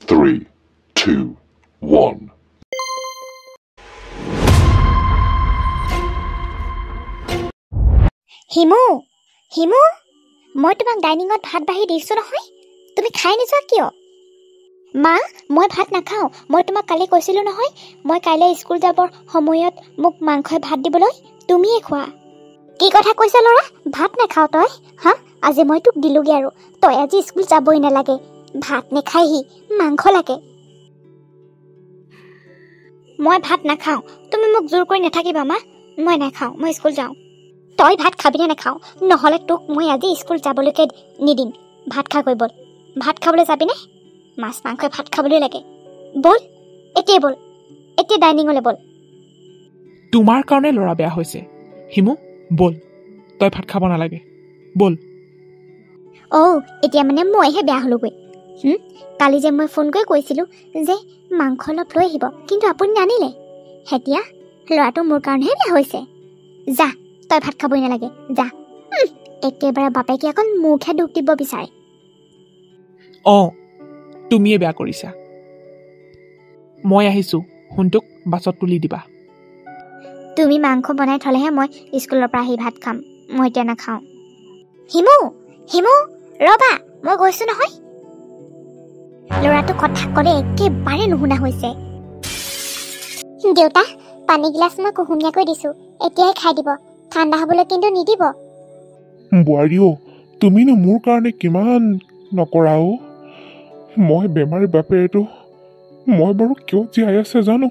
3, 2, 1. হিমু হিমু মই তোমাক ডাইনিঙত ভাত বাঢ়ি দিছোঁ নহয়, তুমি খাই নোযোৱা কিয়? মা, মই ভাত নাখাওঁ। মই তোমাক কালি কৈছিলোঁ নহয়, মই কাইলৈ স্কুল যাবৰ সময়ত মোক মাংসই ভাত দিবলৈ, তুমিয়ে খোৱা। কি কথা কৈছা ল'ৰা? ভাত নাখাওঁ তই? হা, আজি মই তোক দিলোঁগৈ আৰু তই আজি স্কুল যাবই নালাগে। ভাত নেখায়হি, মাংস লাগে। মই ভাত নাখাওঁ, তুমি মোক জোৰ কৰি নাথাকিবা মা। মই নাখাওঁ, মই স্কুল যাওঁ। তই ভাত খাবিনে নাখাওঁ? নহ'লে তোক মই আজি স্কুল যাবলৈকে নিদিম। ভাত খা গৈ বল। ভাত খাবলৈ যাবিনে? মাছ মাংসই ভাত খাবলৈ লাগে। বল, এতিয়াই বল, এতিয়া ডাইনিঙলৈ বল। তোমাৰ কাৰণে ল'ৰা বেয়া হৈছে। হিমু, বল, তই ভাত খাব নালাগে, বল। এতিয়া মানে মইহে বেয়া হ'লোগৈ। কালি যে মই ফোন কৰি কৈছিলোঁ যে মাংস অলপ লৈ আহিব, কিন্তু আপুনি নানিলে। এতিয়া ল'ৰাটো মোৰ কাৰণেহে বেয়া হৈছে। যা, তই ভাত খাবই নালাগে, যা। একেবাৰে বাপেকে অকল মোকহে দুখ দিব বিচাৰে। তুমিয়ে বেয়া কৰিছা। মই আহিছোঁ, সোণটোক বাছত তুলি দিবা। তুমি মাংস বনাই থ'লেহে মই স্কুলৰ পৰা আহি ভাত খাম, মই এতিয়া নাখাওঁ। হিমু হিমু ৰ'বা, মই গৈছোঁ নহয়। ল'ৰাটো কথা ক'লে একেবাৰে নুশুনা হৈছে। দেউতা, পানী গিলাচ মই কুহুমীয়াকৈ দিছোঁ, এতিয়াই খাই দিব, ঠাণ্ডা হ'বলৈ কিন্তু নিদিব। বোৱাৰীও, তুমিনো মোৰ কাৰণে কিমান নকৰা অ'। মই বেমাৰী বাপেৰেতো মই বাৰু কিয় জীয়াই আছে জানো,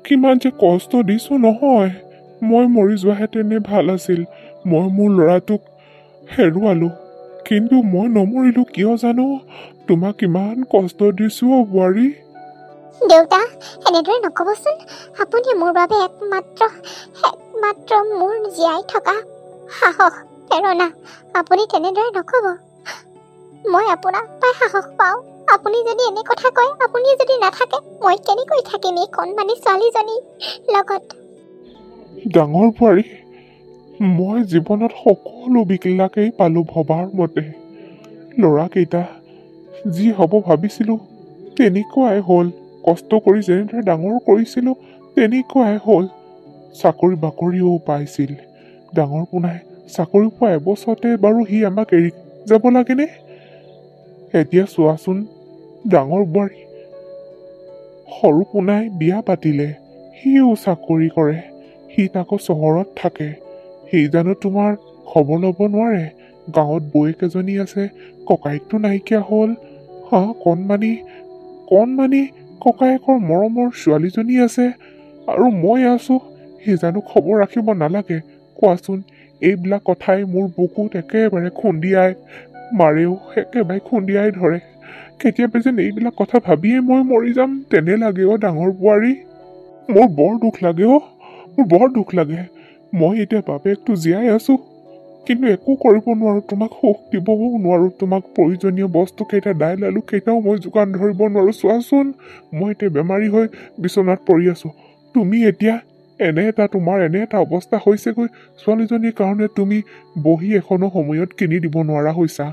কিমান যে কষ্ট দিছোঁ নহয়। মই মৰি যোৱাহেঁতেনে ভাল আছিল। মই মোৰ ল'ৰাটোক হেৰুৱালোঁ, কিন্তু মই নমৰিলোঁ কিয় জানো? তোমাক ইমান কষ্ট দিছোঁ অ' বোৱাৰী। দেউতা, এনেদৰে নক'বচোন। আপুনি মোৰ বাবে একমাত্ৰ মোৰ জীয়াই থকা সাহস, প্ৰেৰণা। আপুনি তেনেদৰে নক'ব। মই আপোনাক পাই সাহস পাওঁ। আপুনি যদি এনে কথা কয়, আপুনি যদি নাথাকে, মই কেনেকৈ থাকিম এই কণমানি ছোৱালীজনীৰ লগত? ডাঙৰ বোৱাৰী, মই জীৱনত সকলো বিলাকেই পালোঁ ভবাৰ মতে। ল'ৰাকেইটা যি হ'ব ভাবিছিলোঁ তেনেকুৱাই হ'ল। কষ্ট কৰি যেনেদৰে ডাঙৰ কৰিছিলোঁ তেনেকুৱাই হ'ল। চাকৰি বাকৰিও পাইছিল। ডাঙৰ পোনাই চাকৰি পোৱা এবছৰতে বাৰু সি আমাক এৰি যাব লাগেনে? এতিয়া চোৱাচোন, ডাঙৰ বোৱাৰী, সৰু পোনাই বিয়া পাতিলে, সিও চাকৰি কৰে, সি আকৌ চহৰত থাকে। সি জানো তোমাৰ খবৰ ল'ব নোৱাৰে? গাঁৱত বৌয়েক এজনী আছে, ককায়েকটো নাইকিয়া হ'ল। কণমানি ককায়েকৰ মৰমৰ ছোৱালীজনী আছে, আৰু মই আছো। সি জানো খবৰ ৰাখিব নালাগে? কোৱাচোন, এইবিলাক কথাই মোৰ বুকুত একেবাৰে খুন্দিয়াই মাৰেও, একেবাৰে খুন্দিয়াই ধৰে। কেতিয়াবা যেন এইবিলাক কথা ভাবিয়ে মই মৰি যাম তেনে লাগে অ' ডাঙৰ বোৱাৰী। মোৰ বৰ দুখ লাগে অ', মোৰ বৰ দুখ লাগে। মই এতিয়া বাপেকটো জীয়াই আছো, কিন্তু একো কৰিব নোৱাৰো, তোমাক সুখ দিবও নোৱাৰো। তোমাক প্ৰয়োজনীয় বস্তু কেইটা, দাইল আলু কেইটাও মই যোগান ধৰিব নোৱাৰো। চোৱাচোন, মই এতিয়া বেমাৰী হৈ বিচনাত পৰি আছো। তুমি এতিয়া তোমাৰ এনে এটা অৱস্থা হৈছেগৈ, ছোৱালীজনীৰ কাৰণে তুমি বহি এখনো সময়ত কিনি দিব নোৱাৰা হৈছা।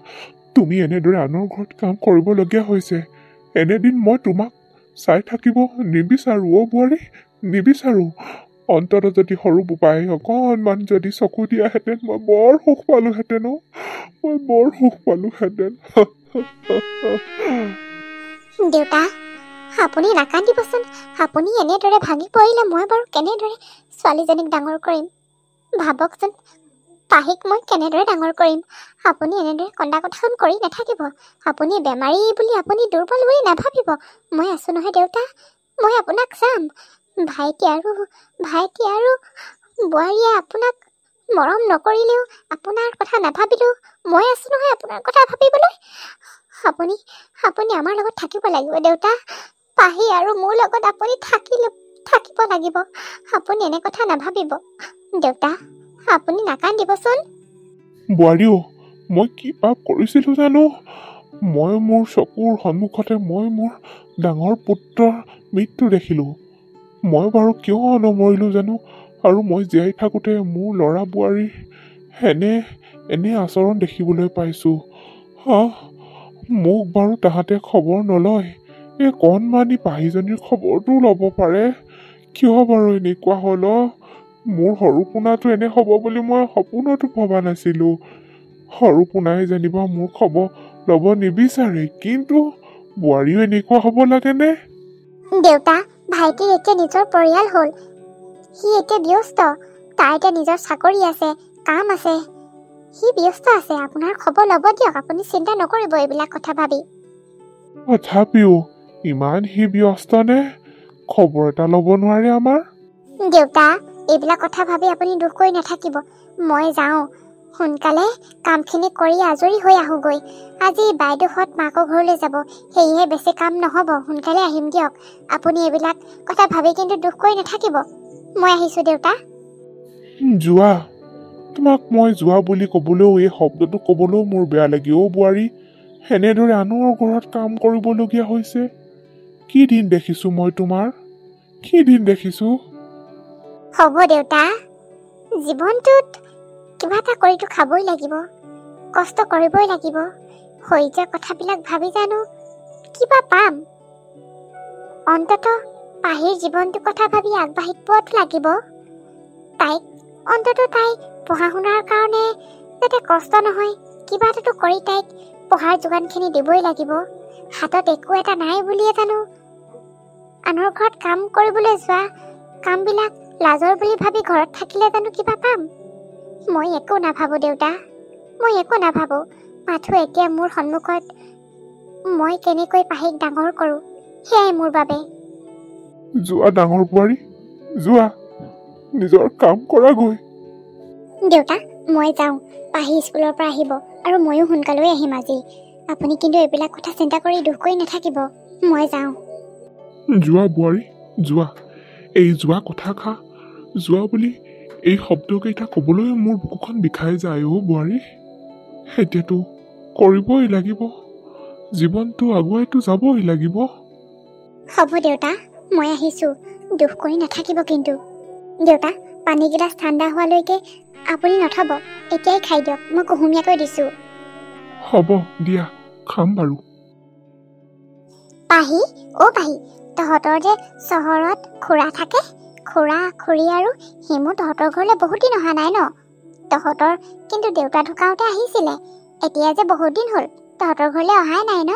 তুমি এনেদৰে আনৰ ঘৰত কাম কৰিবলগীয়া হৈছে। এনেদিন মই তোমাক চাই থাকিব নিবিচাৰো অ' বোৱাৰী, নিবিচাৰো। অন্তত যদি সৰু বোপাই অকণমান যদি চকু দিয়াহেঁতেন, মই বৰ সুখ পালোহেঁতেন অ', মই বৰ সুখ পালোহেঁতেন। দেউতা, আপুনি নাকান্দিবচোন। আপুনি এনেদৰে ভাঙি পৰিলে মই বাৰু কেনেদৰে ছোৱালীজনীক ডাঙৰ কৰিম? ভাবকচোন, পাহিক মই কেনেদৰে ডাঙৰ কৰিম? আপুনি এনেদৰে কন্দা কঠাখন কৰি নাথাকিব। আপুনি বেমাৰী বুলি আপুনি দুৰ্বল বুলি নাভাবিব। মই আছো নহয় দেউতা, মই আপোনাক চাম। ভাইটি আৰু বোৱাৰীয়ে আপোনাক মৰম নকৰিলেও, আপোনাৰ কথা নাভাবিলেও, মই আছো নহয় আপোনাৰ কথা ভাবিবলৈ। আপুনি আমাৰ লগত থাকিব লাগিব দেউতা। পাহি আৰু মোৰ লগত আপুনি থাকিব লাগিব। আপুনি এনে কথা নাভাবিব দেউতা, আপুনি নাকান্দিবচোন। বোৱাৰীও, মই কি পাপ কৰিছিলো জানো? মই মোৰ চকুৰ সন্মুখতে মই মোৰ ডাঙৰ পুত্ৰৰ মৃত্যু দেখিলো। মই বাৰু কিয় নমৰিলো জানো? আৰু মই জীয়াই থাকোঁতে মোৰ ল'ৰা বোৱাৰীৰ এনে আচৰণ দেখিবলৈ পাইছো। মোক বাৰু তাহাঁতে খবৰ নলয়, এই কণমানি পাহিজনীৰ খবৰটো ল'ব পাৰে। কিয় বাৰু এনেকুৱা হ'ল? মোৰ সৰু পোনাটো এনে হ'ব বুলি মই সপোনতো ভবা নাছিলোঁ। সৰু পোনাই যেনিবা মোৰ খবৰ ল'ব নিবিচাৰে, কিন্তু বোৱাৰীও এনেকুৱা হ'ব লাগেনে? দেউতা, ভাইটিৰ এতিয়া নিজৰ পৰিয়াল হ'ল। সি এতিয়া ব্যস্ত। তাৰ এতিয়া নিজৰ চাকৰি আছে, কাম আছে। সি ব্যস্ত আছে। আপোনাৰ খবৰ ল'ব দিয়ক। আপুনি চিন্তা নকৰিব এইবিলাক কথা ভাবি। তথাপিও ইমান সি ব্যস্ত নে? খবৰ এটা ল'ব নোৱাৰে আমাৰ? দেউতা, এইবিলাক কথা ভাবি আপুনি দুখ কৰি নাথাকিব। মই যাওঁ, সোনকালে কামখিনি কৰি আজৰি হৈ আহোঁগৈ। আজি বাইদেউহঁত মাকৰ ঘৰলৈ যাব, সেয়েহে বেছি কাম নহ'ব। সোনকালে আহিম দিয়ক। আপুনি এইবিলাক কথা ভাবি কিন্তু দুখ কৰি নাথাকিব। মই আহিছোঁ দেউতা। যোৱা। তোমাক মই যোৱা বুলি ক'বলৈও, এই শব্দটো ক'বলৈও মোৰ বেয়া লাগে। বোৱাৰী, এনেদৰে আনৰ ঘৰত কাম কৰিবলগীয়া হৈছে। কি দিন দেখিছোঁ মই তোমাৰ? কি দিন দেখিছোঁ? হ'ব দেউতা, জীৱনটোত কিবা এটা কৰিতো খাবই লাগিব, কষ্ট কৰিবই লাগিব। হৈ যোৱা কথাবিলাক ভাবি জানো কিবা পাম? অন্তত পাহিৰ জীৱনটোৰ কথা ভাবি আগবাঢ়ি পোৱাটো লাগিব। তাইক পঢ়া শুনাৰ কাৰণে যাতে কষ্ট নহয়, কিবা এটাতো কৰি তাইক পঢ়াৰ যোগানখিনি দিবই লাগিব। হাতত একো এটা নাই বুলিয়ে জানো আনৰ ঘৰত কাম কৰিবলৈ যোৱা, কামবিলাক লাজৰ বুলি ভাবি ঘৰত থাকিলে জানো কিবা পাম? মই একো নাভাবোঁ দেউতা, মই একো নাভাবোঁ। মাথো এতিয়া মোৰ সন্মুখত মই কেনেকৈ পাহিক ডাঙৰ কৰোঁ, সেয়াই মোৰ বাবে। যোৱা ডাঙৰ বোৱাৰী, যোৱা, নিজৰ কাম কৰাগৈ। দেউতা, মই যাওঁ। পাহি স্কুলৰ পৰা আহিব আৰু ময়ো সোনকালে আহিম আজি। আপুনি কিন্তু এইবিলাক কথা চিন্তা কৰি দুখ কৰি নাথাকিব। মই যাওঁ। যোৱা বোৱাৰী, যোৱা। এই যোৱা কথাষাৰ যোৱা বুলি এই শব্দকেইটা ক'বলৈ মোৰ বুকুখন বিষাই যায়। বোৱাৰী, এতিয়াতো কৰিবই লাগিব, জীৱনটো আগুৱাইতো যাবই লাগিব। হ'ব দেউতা, মই আহিছোঁ। দুখ কৰি নাথাকিব কিন্তু। দেউতা, পানীগিলাচ ঠাণ্ডা হোৱালৈকে আপুনি নথব, এতিয়াই খাই দিয়ক। মই কুহুমীয়াকৈ দিছোঁ। হ'ব দিয়া, খাম বাৰু। পাহি, পাহি, তহঁতৰ যে চহৰত খুৰা থাকে, খুৰা খুৰী আৰু হিমু তহঁতৰ ঘৰলৈ বহুত দিন অহা নাই ন? তহঁতৰ কিন্তু দেউতা ঢুকাওঁতে আহিছিলে। এতিয়া যে বহুত দিন হ'ল তহঁতৰ ঘৰলৈ অহাই নাই ন?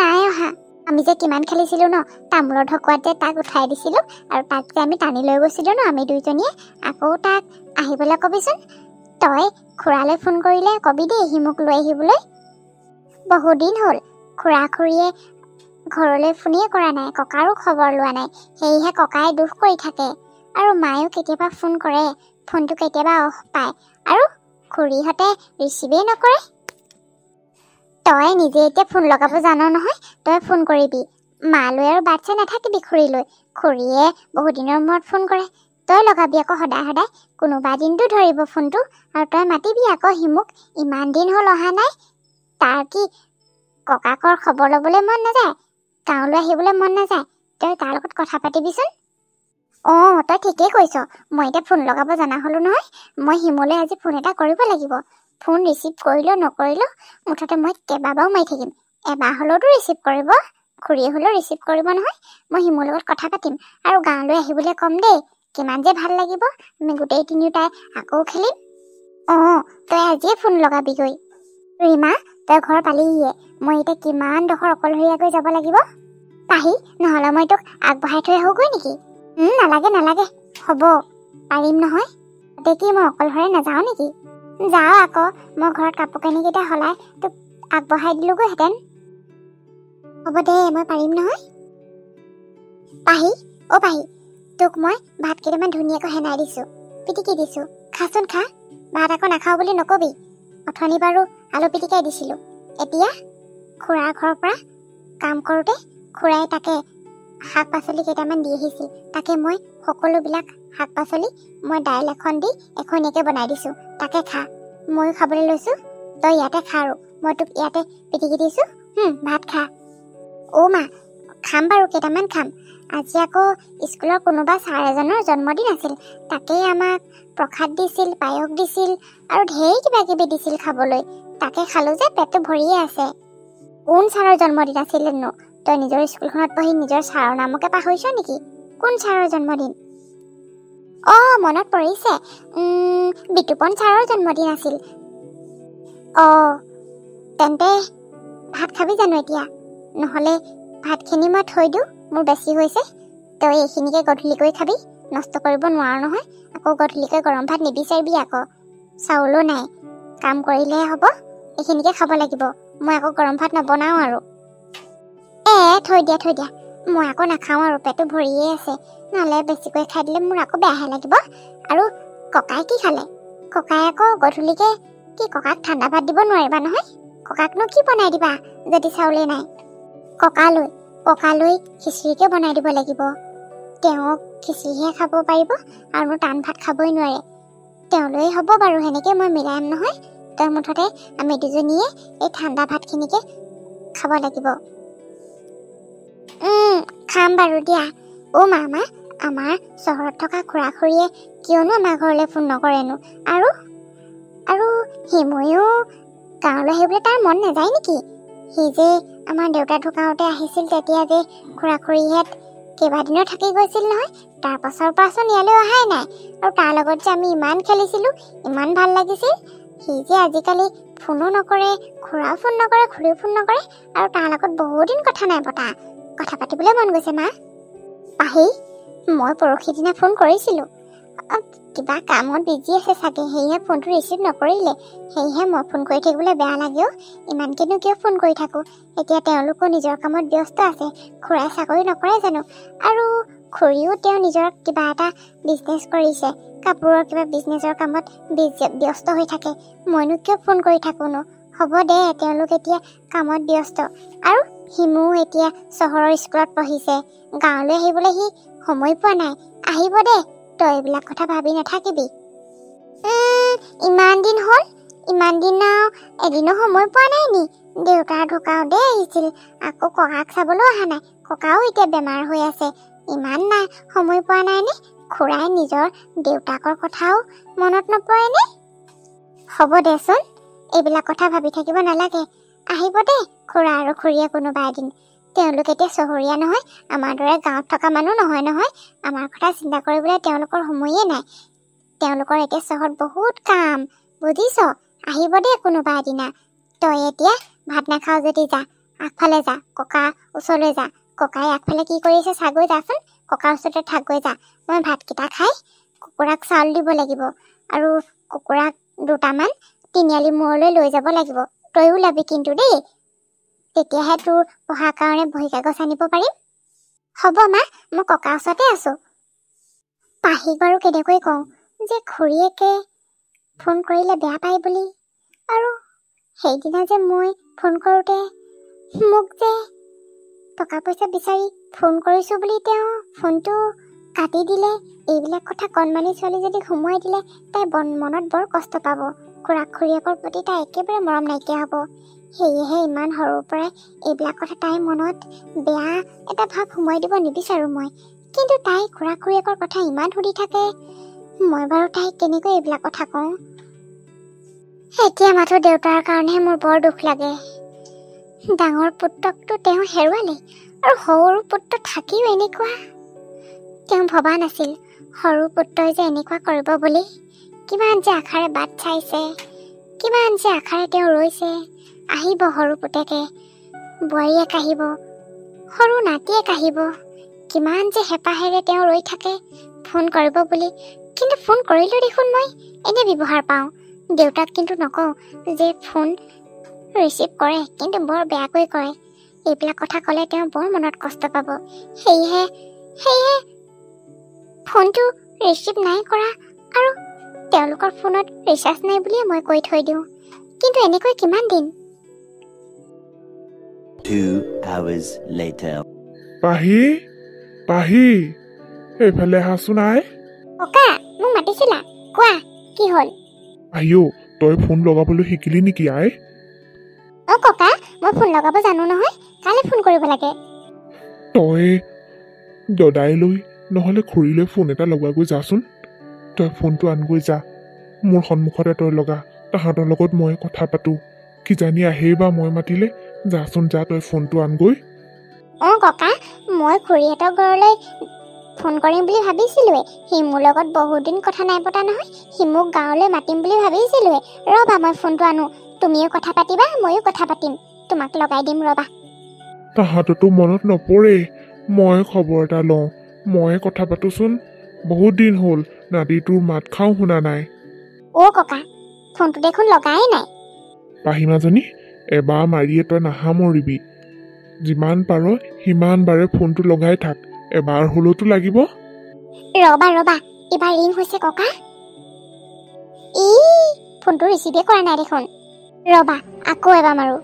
নাই অহা। আমি যে কিমান খেলিছিলোঁ ন, তামোলৰ ঢকুৱাত যে তাক উঠাই দিছিলোঁ, আৰু তাক যে আমি টানি লৈ গৈছিলোঁ ন আমি দুইজনীয়ে। আকৌ তাক আহিবলৈ কবিচোন। তই খুৰালৈ ফোন কৰিলে কবি দেই হিমুক লৈ আহিবলৈ। বহুত দিন হ'ল খুৰা খুৰীয়ে ঘৰলৈ ফোনেই কৰা নাই, ককাৰো খবৰ লোৱা নাই। সেয়েহে ককাই দুখ কৰি থাকে, আৰু মায়েও কেতিয়াবা ফোন কৰে। ফোনটো কেতিয়াবা অফ পায়, আৰু খুৰীহঁতে ৰিচিভেই নকৰে। তই নিজে এতিয়া ফোন লগাব জান নহয়, তই ফোন কৰিবি। মালৈ আৰু বাট চাই নাথাকিবি খুৰীলৈ। খুৰীয়ে বহুত দিনৰ মূৰত ফোন কৰে, তই লগাবি আকৌ সদায় সদায়। কোনোবা দিনটো ধৰিব ফোনটো, আৰু তই মাতিবি আকৌ হিমুক। ইমান দিন হ'ল অহা নাই। তাৰ কি ককাকৰ খবৰ ল'বলৈ মন নাযায়? গাঁৱলৈ আহিবলৈ মন নাযায়? তই তাৰ লগত কথা পাতিবিচোন। তই ঠিকেই কৈছ। মই এতিয়া ফোন লগাব জনা হ'লো নহয়। মই হিমুলৈ আজি ফোন এটা কৰিব লাগিব। ফোন ৰিচিভ কৰিলেও নকৰিলেও মুঠতে মই কেইবাবাৰো মাৰি থাকিম। এবাৰ হ'লেওতো ৰিচিভ কৰিব, খুৰীয়ে হ'লেও ৰিচিভ কৰিব নহয়। মই হিমুৰ লগত কথা পাতিম, আৰু গাঁৱলৈ আহিবলৈ ক'ম দেই। কিমান যে ভাল লাগিব, আমি গোটেই তিনিওটাই আকৌ খেলিম। তই আজিয়ে ফোন লগাবিগৈ। ৰীমা, তই ঘৰ পালিহিয়ে। মই এতিয়া কিমান ডোখৰ অকলশৰীয়াকৈ যাব লাগিব। পাহি, নহ'লে মই তোক আগবঢ়াই থৈ আহোঁগৈ নেকি? নালাগে, হ'ব, পাৰিম নহয়। তাতে কি মই অকলশৰে নাযাওঁ নেকি? যাওঁ আকৌ, মই ঘৰত কাপোৰ কানিকেইটা সলাই তোক আগবঢ়াই দিলোগৈহেঁতেন। হ'ব দে, মই পাৰিম নহয়। পাহি, পাহি, তোক মই ভাত কেইটামান ধুনীয়াকৈ সেনাই দিছোঁ, পিটিকি দিছোঁ। খাচোন খা। ভাত আকৌ নাখাওঁ বুলি নকবি। অথনি বাৰু আলু পিটিকাই দিছিলোঁ। এতিয়া খুৰাৰ ঘৰৰ পৰা কাম কৰোঁতে খুৰাই তাকে শাক পাচলি কেইটামান দি আহিছিল। তাকে মই সকলোবিলাক শাক পাচলি মই দাইল এখন দি এখনীয়াকৈ বনাই দিছোঁ। তাকে খা। ময়ো খাবলৈ লৈছোঁ, তই ইয়াতে খা। আৰু মই তোক ইয়াতে পিটিকি দিছোঁ, ভাত খা। মা, খাম বাৰু, কেইটামান খাম। আজি আকৌ স্কুলৰ কোনোবা ছাৰ এজনৰ জন্মদিন আছিল। তাকেই আমাক প্ৰসাদ দিছিল, পায়স দিছিল, আৰু ঢেৰ কিবা কিবি দিছিল খাবলৈ। তাকে খালোঁ যে পেটটো ভৰিয়ে আছে। কোন ছাৰৰ জন্মদিন আছিলেনো? তই নিজৰ স্কুলখনত পঢ়ি নিজৰ ছাৰৰ নামকে পাহৰিছ নেকি? কোন ছাৰৰ জন্মদিন? মনত পৰিছে, বিতুপন ছাৰৰ জন্মদিন আছিল। তেন্তে ভাত খাবি জানো এতিয়া? নহ'লে ভাতখিনি মই থৈ দিওঁ, মোৰ বেছি হৈছে। তই এইখিনিকে গধূলিকৈ খাবি, নষ্ট কৰিব নোৱাৰ নহয়। আকৌ গধূলিকৈ গৰম ভাত নিবিচাৰিবি আকৌ। চাউলো নাই, কাম কৰিলেহে হ'ব। এইখিনিকে খাব লাগিব, মই আকৌ গৰম ভাত নবনাওঁ আৰু। থৈ দিয়া, মই আকৌ নাখাওঁ আৰু, পেটটো ভৰিয়ে আছে। নহ'লে বেছিকৈ খাই দিলে মোৰ আকৌ বেয়াহে লাগিব। আৰু ককাই কি খালে? ককাই আকৌ গধূলিকে কি ককাক ঠাণ্ডা ভাত দিব নোৱাৰিবা নহয়? ককাকনো কি বনাই দিবা যদি চাউলেই নাই? ককালৈ খিচিৰিকে বনাই দিব লাগিব। তেওঁক খিচিৰিহে খাব পাৰিব, আৰু টান ভাত খাবই নোৱাৰে। তেওঁলৈ হ'ব বাৰু, সেনেকে মই মিলাম নহয়। তই মুঠতে আমি দুজনীয়ে এই ঠাণ্ডা ভাতখিনিকে খাব লাগিব। খাম বাৰু দিয়া। মামা, আমাৰ চহৰত থকা খুৰা খুৰীয়ে কিয়নো আমাৰ ঘৰলৈ ফোন নকৰেনো? আৰু হিমুৱেও গাঁৱলৈ আহিবলৈ তাৰ মন নাযায় নেকি? সি যে আমাৰ দেউতা ঢুকাওঁতে আহিছিল, তেতিয়া যে খুৰা খুৰীহঁত কেইবাদিনো থাকি গৈছিল নহয়। তাৰ পাছৰ পৰাচোন ইয়ালৈ অহাই নাই। আৰু তাৰ লগত যে আমি ইমান খেলিছিলোঁ, ইমান ভাল লাগিছিল। সি যে আজিকালি ফোনো নকৰে, খুৰাও ফোন নকৰে, খুৰীও ফোন নকৰে। আৰু তাৰ লগত বহুত দিন কথা নাই পতা। কথা পাতিবলৈ মন গৈছে মা। পাহি, মই পৰহি দিনা ফোন কৰিছিলোঁ। কিবা কামত বিজি আছে চাগে, সেয়েহে ফোনটো ৰিচিভ নকৰিলে। সেয়েহে মই ফোন কৰি থাকিবলৈ বেয়া লাগেও। ইমানকেনো কিয় ফোন কৰি থাকোঁ? এতিয়া তেওঁলোকো নিজৰ কামত ব্যস্ত আছে। খুৰাই চাকৰি নকৰে জানো? আৰু খুৰীও তেওঁ নিজৰ কিবা এটা বিজনেছ কৰিছে, কাপোৰৰ কিবা বিজনেছৰ কামত ব্যস্ত হৈ থাকে। মইনো কিয় ফোন কৰি থাকোঁনো? হ'ব দে, তেওঁলোক এতিয়া কামত ব্যস্ত। আৰু হিমু এতিয়া চহৰৰ স্কুলত পঢ়িছে, গাঁৱলৈ আহিবলৈ সি সময় পোৱা নাই। আহিব দে, তই এইবিলাক কথা ভাবি নাথাকিবি। ইমান দিন হ'ল, ইমান দিন এদিনো সময় পোৱা নাই নি? দেউতা ঢুকাওঁতে আহিছিল, আকৌ ককাক চাবলৈ অহা নাই। ককাও এতিয়া বেমাৰ হৈ আছে, ইমান নাই সময় পোৱা নাই নে? খুৰাই নিজৰ দেউতাকৰ কথাও মনত নপৰেনে? হ'ব দেচোন, এইবিলাক কথা ভাবি থাকিব নালাগে। আহিব দে খুৰা আৰু খুৰীয়ে কোনোবা এদিন। তেওঁলোক এতিয়া চহৰীয়া নহয়, আমাৰ দৰে গাঁৱত থকা মানুহ নহয়। আমাৰ কথা চিন্তা কৰিবলৈ তেওঁলোকৰ সময়ে নাই। তেওঁলোকৰ এতিয়া চহৰত বহুত কাম, বুজিছ? আহিব দে কোনোবা এদিনা। তই এতিয়া ভাত নাখাওঁ যদি যা, আগফালে যা, ককা ওচৰলৈ যা। ককাই আগফালে কি কৰি আছে চাগৈ যাচোন, ককাৰ ওচৰতে থাকগৈ যা। মই ভাতকেইটা খাই কুকুৰাক চাউল দিব লাগিব, আৰু কুকুৰাক দুটামান তিনিআলি মূৰলৈ লৈ যাব লাগিব। তইও ওলাবি কিন্তু দেই, তেতিয়াহে তোৰ পঢ়াৰ কাৰণে বহী কাগজ আনিব পাৰিম। হ'ব মা, মই ককাৰ ওচৰতে আছোঁ। পাহিক বাৰু কেনেকৈ কওঁ যে খুৰীয়েকে ফোন কৰিলে বেয়া পায় বুলি? আৰু সেইদিনা যে মই ফোন কৰোঁতে মোক যে টকা পইচা বিচাৰি ফোন কৰিছোঁ বুলি তেওঁ ফোনটো কাটি দিলে। এইবিলাক কথা কণমানি ছোৱালী যদি সোমোৱাই দিলে, তাই মনত বৰ কষ্ট পাব। খুৰাক খুৰীয়েকৰ প্ৰতি তাই একেবাৰে মৰম নাইকিয়া হ'ব। সেয়েহে ইমান সৰুৰ পৰাই এইবিলাক কথা তাইৰ মনত বেয়া এটা ভাৱ সোমোৱাই দিব নিবিচাৰোঁ মই। কিন্তু তাই খুৰাক খুৰীয়েকৰ কথা ইমান সুধি থাকে, মই বাৰু তাইক কেনেকৈ এইবিলাক কথা কওঁ? এতিয়া মাথো দেউতাৰ কাৰণেহে মোৰ বৰ দুখ লাগে। ডাঙৰ পুত্ৰকতো তেওঁ হেৰুৱালে, আৰু সৰু পুত্ৰ থাকিও এনেকুৱা। তেওঁ ভবা নাছিল সৰু পুত্ৰই যে এনেকুৱা কৰিব বুলি। কিমান যে আশাৰে বাট চাইছে, কিমান যে আশাৰে তেওঁ ৰৈছে। আহিব সৰু পুতেকে, বোৱাৰীয়েক আহিব, সৰু নাতিয়েক আহিব। কিমান যে হেঁপাহেৰে তেওঁ ৰৈ থাকে ফোন কৰিব বুলি। কিন্তু ফোন কৰিলেও দেখোন মই এনে ব্যৱহাৰ পাওঁ। দেউতাক কিন্তু নকওঁ যে ফোন ৰিচিভ কৰে, কিন্তু বৰ বেয়াকৈ কৰে। এইবিলাক কথা ক'লে তেওঁ বৰ মনত কষ্ট পাব। সেয়েহে ফোনটো ৰিচিভ নাই কৰা, আৰু তেওঁলোকৰ ফোনত ৰিচাৰ্জ নাই বুলিয়ে মই কৈ থৈ দিওঁ। কিন্তু এনেকৈ কিমান দিন? 2 hours later. পাহি, এইফালে আহাচোন আই। ককা, মোক মাতিছিলা? কোৱা, কি হ'ল? আহিও, তই ফোন লগাবলৈ শিকিলি নেকি আই? ককা, মই ফোন লগাব জানো নহয়। কালে ফোন কৰিব লাগে? তই দদাইলৈ নহ'লে খুৰীলৈ ফোন এটা লগাগৈ যাচোন। তই ফোনটো আনগৈ যা, মোৰ সন্মুখতে তই লগা। তাহাঁতৰ লগত মই কথা পাতোঁ, কিজানি আহেই বা মই মাতিলে। যাচোন যা, তই ফোনটো আনগৈ। অঁ ককা, মই খুৰীহঁতৰ ঘৰলৈ ফোন কৰিম বুলি ভাবিছিলোৱে। হিমুৰ লগত বহুত দিন কথা নাই পতা নহয়। হিমুক গাঁৱলৈ মাতিম বুলি ভাবিছিলোৱে। ৰ'বা মই ফোনটো আনো, তুমিও কথা পাতিবা, ময়ো কথা পাতিম। তোমাক লগাই দিম ৰ'বা। তাহাঁততো মনত নপৰে। মই খবৰ এটা লওঁ, ময়ে কথা পাতোচোন। বহুত দিন হ'ল নাতিটোৰ মাত খাও শুনা নাই। অ' ককা, ফোনটো দেখোন লগাই নাই। পাহিমাজনী, এবাৰ মাৰিয়ে তই নাসামৰিবি। যিমান পাৰ সিমান বাৰে ফোনটো লগাই থাক, এবাৰ হ'লেওতো লাগিব। ৰ'বা এইবাৰ ৰিং হৈছে ককা। ফোনটো ৰিচিভে কৰা নাই দেখোন। ৰ'বা আকৌ এবাৰ মাৰো।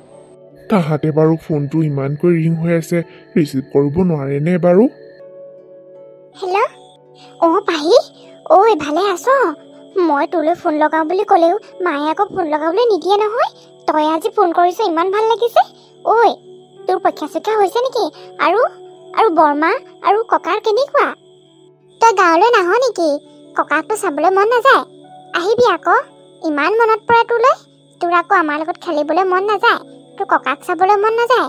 তাহাঁতে বাৰু ফোনটো ইমানকৈ ৰিং হৈ আছে, ৰিচিভ কৰিব নোৱাৰেনে বাৰু? হেল্ল', অ' পাহি, ঐ ভালে আছ? মই তোলৈ ফোন লগাওঁ বুলি ক'লেও মায়ে আকৌ ফোন লগাবলৈ নিদিয়ে নহয়। তই আজি ফোন কৰিছ, ইমান ভাল লাগিছে। ঐ তোৰ পৰীক্ষা চৰীক্ষা হৈছে নেকি? আৰু বৰমা আৰু ককাৰ কেনেকুৱা? তই গাঁৱলৈ নাহ নেকি? ককাকটো চাবলৈ মন নাযায়? আহিবি আকৌ, ইমান মনত পৰে তোলৈ। তোৰ আকৌ আমাৰ লগত খেলিবলৈ মন নাযায়? তোৰ ককাক চাবলৈ মন নাযায়?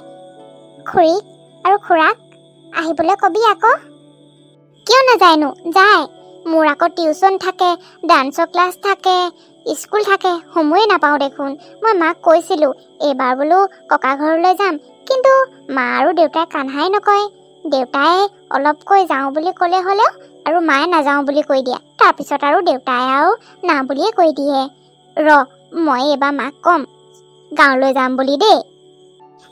খুৰীক আৰু খুৰাক আহিবলৈ কবি আকৌ। কিয় নাযায়নো? যায়। মোৰ আকৌ টিউচন থাকে, ডান্সৰ ক্লাছ থাকে, স্কুল থাকে, সময়ে নাপাওঁ দেখোন। মই মাক কৈছিলোঁ এইবাৰ বোলো ককা ঘৰলৈ যাম, কিন্তু মা আৰু দেউতাই কান্হাই নকয়। দেউতাই অলপকৈ যাওঁ বুলি ক'লে হ'লেও আৰু মায়ে নাযাওঁ বুলি কৈ দিয়ে। তাৰপিছত আৰু দেউতাই আৰু না বুলিয়ে কৈ দিয়ে। মই এইবাৰ মাক ক'ম গাঁৱলৈ যাম বুলি দেই।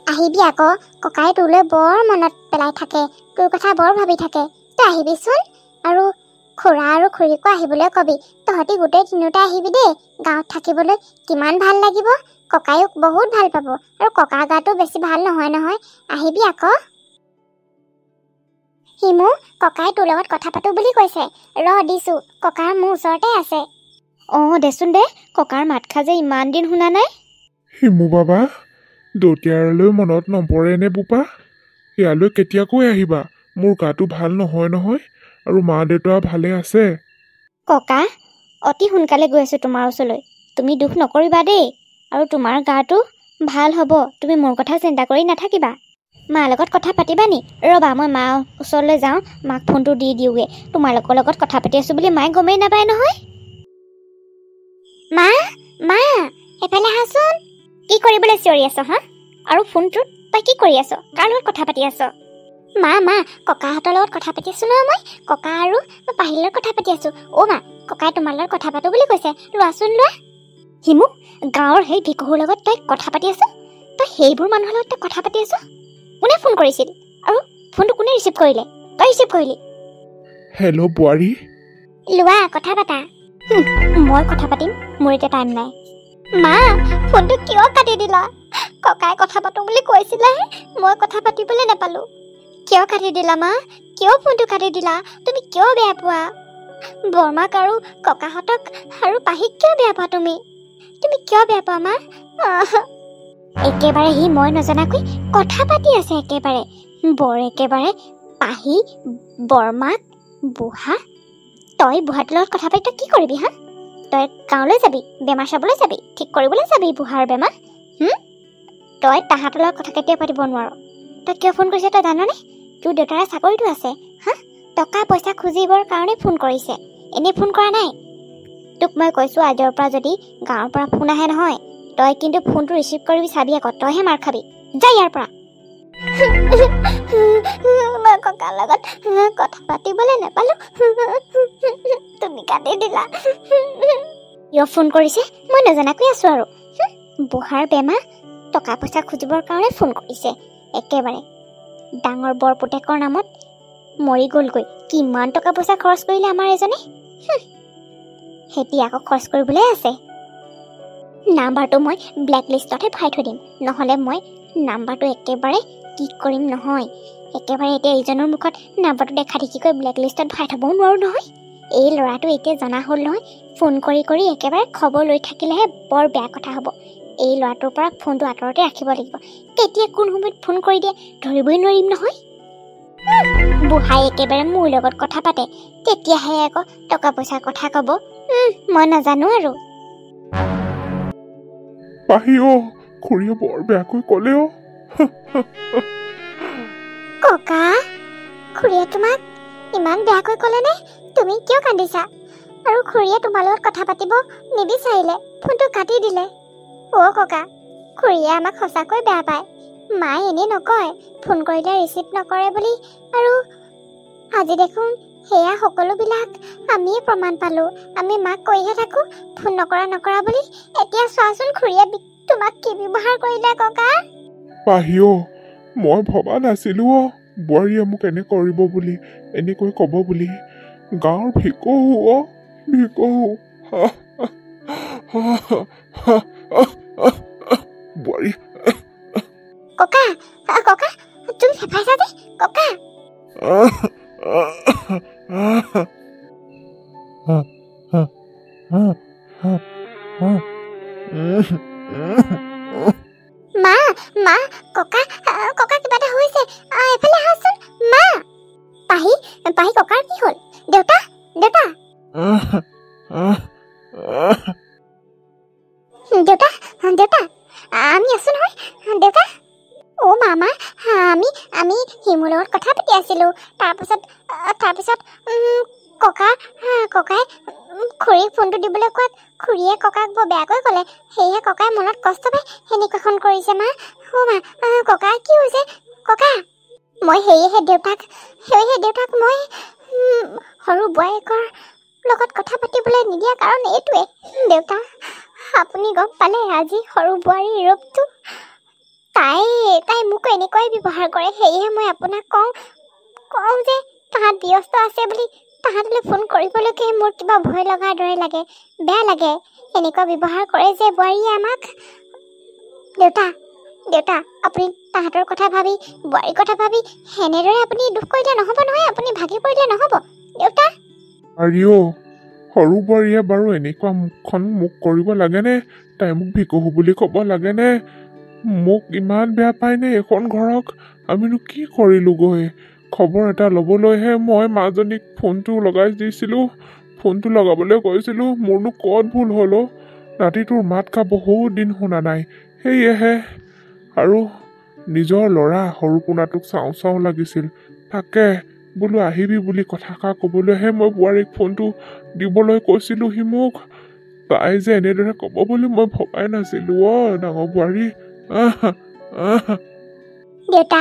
আহিবি আকৌ, ককাই তোলৈ বৰ মনত পেলাই থাকে, তোৰ কথা বৰ ভাবি থাকে। তই আহিবিচোন। আৰু খুৰা আৰু খুৰীকো আহিবলৈ কবি। তহঁতি গোটেই তিনিওটা আহিবি দেই। গাঁৱত থাকিবলৈ কিমান ভাল লাগিব। ককায়ো বহুত ভাল পাব, আৰু ককাৰ গাটো বেছি ভাল নহয়। আহিবি আকৌ। হিমু, ককাই তোৰ লগত কথা পাতো বুলি কৈছে। দিছো, ককাৰ মোৰ ওচৰতে আছে। অঁ দেচোন দে, ককাৰ মাত খাজে ইমান দিন শুনা নাই। হিমু বাবা, দতিয়াৰলৈ মনত নপৰেনে বোপা? ইয়ালৈ কেতিয়াকৈ আহিবা? মোৰ গাটো ভাল নহয়, আৰু মা দেউতা ভালে আছে? ককা, অতি সোনকালে গৈ আছো তোমাৰ ওচৰলৈ। তুমি দুখ নকৰিবা দেই, আৰু তোমাৰ গাটো ভাল হ'ব। তুমি মোৰ কথা চিন্তা কৰি নাথাকিবা। মাৰ লগত কথা পাতিবা নি? ৰ'বা মই মাৰ ওচৰলৈ যাওঁ, মাক ফোনটো দি দিওঁগৈ। তোমালোকৰ লগত কথা পাতি আছো বুলি মায়ে গমেই নাপায় নহয়। মা এফালে আহাচোন। কি কৰিবলৈ চিঞৰি আছ হা? আৰু ফোনটোত তই কি কৰি আছ? কাৰ লগত কথা পাতি আছ? মা ককাহঁতৰ লগত কথা পাতি আছো নহয়। মই ককা আৰু পাহিৰ লগত কথা পাতি আছো। অ' মা, ককাই তোমাৰ লগত কথা পাতো বুলি কৈছে। লোৱাচোন লোৱা। হিমু, গাঁৱৰ সেই ভিকহুৰ লগত তই কথা পাতি আছ? তই সেইবোৰ মানুহৰ লগত তই কথা পাতি আছ? কোনে ফোন কৰিছিল? আৰু ফোনটো কোনে ৰিচিভ কৰিলে? তই ৰিচিভ কৰিলি? হেল্ল' বোৱাৰী। লোৱা, কথা পাতা। মই কথা পাতিম, মোৰ এতিয়া টাইম নাই। মা, ফোনটো কিয় কাটি দিলা? ককাই কথা পাতো বুলি কৈছিলেহে, মই কথা পাতিবলৈ নাপালো। কিয় কাটি দিলা মা? কিয় ফোনটো কাটি দিলা? তুমি কিয় বেয়া পোৱা? বৰমাক আৰু ককাহঁতক আৰু পাহিক কিয় বেয়া পোৱা? তুমি কিয় বেয়া পোৱা মা? একেবাৰে মই নজনাকৈ কথা পাতি আছে। একেবাৰে পাহি, বৰমাক, বুঢ়া। তই বুঢ়াটোৰ লগত কথা পাতি তই কি কৰিবি হা? তই গাঁৱলৈ যাবি, বেমাৰ চাবলৈ যাবি, ঠিক কৰিবলৈ যাবি বুঢ়াৰ বেমাৰ। তই তাহাঁতৰ লগত কথা কেতিয়াও পাতিব নোৱাৰ। তই কিয় ফোন কৰিছে তই জাননে? তোৰ দেউতাৰে চাকৰিটো আছে হা? টকা পইচা খুজিবৰ কাৰণে ফোন কৰিছে, এনেই ফোন কৰা নাই। তোক মই কৈছোঁ, আজিৰ পৰা যদি গাঁৱৰ পৰা ফোন আহে নহয়, তই কিন্তু ফোনটো ৰিচিভ কৰিবি। চাবি আকৌ, তইহে মাৰ খাবি। যা ইয়াৰ পৰা। মই ককাৰ লগত কথা পাতিবলৈ নাপালো, তুমি কাটি দিলা। কিয় ফোন কৰিছে মই নজনাকৈ আছো আৰু। বুঢ়াৰ বেমাৰ, টকা পইচা খুজিবৰ কাৰণে ফোন কৰিছে। একেবাৰে ডাঙৰ বৰ পুতেকৰ নামত মৰি গ'লগৈ। কিমান টকা পইচা খৰচ কৰিলে আমাৰ এজনে। সেতি আকৌ খৰচ কৰিবলৈ আছে। নাম্বাৰটো মই ব্লেক লিষ্টতহে ভৰাই থৈ দিম, নহ'লে মই নাম্বাৰটো একেবাৰে কি কৰিম নহয়। একেবাৰে এতিয়া ইজনৰ মুখত নাম্বাৰটো দেখা দেখিকৈ ব্লেক লিষ্টত ভৰাই থ'বও নোৱাৰোঁ নহয়। এই ল'ৰাটো এতিয়া জনা হ'ল নহয়, ফোন কৰি একেবাৰে খবৰ লৈ থাকিলেহে বৰ বেয়া কথা হ'ব। এই ল'ৰাটোৰ পৰা ফোনটো আঁতৰতে ৰাখিব লাগিব। কেতিয়া কোন সময়ত ফোন কৰি দিয়ে ধৰিবই নোৱাৰিম নহয়। বুঢ়াই একেবাৰে মোৰ লগত কথা পাতে, তেতিয়াহে আকৌ টকা পইচাৰ কথা ক'ব। মই নাজানো আৰু। পাহি, খুৰীয়ে বৰ বেয়াকৈ ক'লে। ককা খুৰীয়ে তোমাক ইমান বেয়াকৈ ক'লেনে? তুমি কিয় কান্দিছা? আৰু খুৰীয়ে তোমাৰ লগত কথা পাতিব নিবিচাৰিলে, ফোনটো কাটি দিলে। অ' ককা, খুৰীয়ে আমাক সঁচাকৈ বেয়া পায়। মায়ে এনেই নকয়, ফোন কৰিলে ৰিচিভ নকৰে বুলি। আৰু আজি দেখোন সেয়া সকলোবিলাক আমিয়ে প্ৰমাণ পালোঁ। আমি মাক কৈহে থাকোঁ ফোন নকৰা বুলি। এতিয়া চোৱাচোন খুৰীয়ে তোমাক কি ব্যৱহাৰ কৰিলে ককা। পাহিও মই ভবা নাছিলোঁ বোৱাৰীয়ে মোক এনে কৰিব বুলি, এনেকৈ ক'ব বুলি। গাঁৱৰ ভিকহু ভিকহু বোৱাৰী। ককা ককা তুমি ফেফাইছা যে ককা। মা মা ককা ককা কিবা এটা হৈছে, এফালে আহাচোন মা। পাহি পাহি ককাৰ কি হ'ল? দেউতা দেউতা দেউতা দেউতা আমি আছো নহয় দেউতা। অ' মামা আমি হিমুৰ লগত কথা পাতি আছিলোঁ। তাৰপিছত ককাই খুৰীক ফোনটো দিবলৈ কোৱাত খুৰীয়ে ককাক বৰ বেয়াকৈ ক'লে। সেয়েহে ককাই মনত কষ্ট পাই সেনেকুৱাখন কৰিছে মা। অ' মা ককা কি হৈছে ককা? মই সেয়েহে দেউতাক মই সৰু বোৱাৰীকৰ লগত কথা পাতিবলৈ নিদিয়া কাৰণ এইটোৱে। দেউতা আপুনি গম পালে আজি সৰু বোৱাৰীৰ ৰূপটো? তাই মোক এনেকুৱাই ব্যৱহাৰ কৰে। সেয়েহে মই আপোনাক কওঁ যে তাহাঁত ব্যস্ত আছে বুলি। তাহাঁতলৈ ফোন কৰিবলৈকে মোৰ কিবা ভয় লগাৰ দৰে লাগে, বেয়া লাগে। এনেকুৱা ব্যৱহাৰ কৰে যে বোৱাৰীয়ে আমাক। দেউতা আপুনি তাহাঁতৰ কথা ভাবি, বোৱাৰীৰ কথা ভাবি সেনেদৰে আপুনি দুখ কৰিলে নহ'ব নহয়, আপুনি ভাগি পৰিলে নহ'ব দেউতা। আৰিও সৰু বোৱাৰীয়ে বাৰু এনেকুৱা মুখখন মোক কৰিব লাগেনে? তাই মোক ভিকহু বুলি ক'ব লাগেনে? মোক ইমান বেয়া পায়নে এইখন ঘৰক? আমিনো কি কৰিলোঁগৈ? খবৰ এটা ল'বলৈহে মই মাজনীক ফোনটো লগাই দিছিলোঁ, ফোনটো লগাবলৈ কৈছিলোঁ। মোৰনো ক'ত ভুল হ'ল? ৰাতিটোৰ মাত খা বহুত দিন শুনা নাই। সেয়েহে আৰু নিজৰ ল'ৰা সৰু পোনাটোক চাওঁ লাগিছিল। তাকে বোলো আহিবি বুলি কথা ক'বলৈহে মই বোৱাৰীক ফোনটো দিবলৈ কৈছিলোঁ সি মোক। তাই যে এনেদৰে ক'ব বুলি মই ভবাই নাছিলোঁ ডাঙৰ বোৱাৰী। দেউতা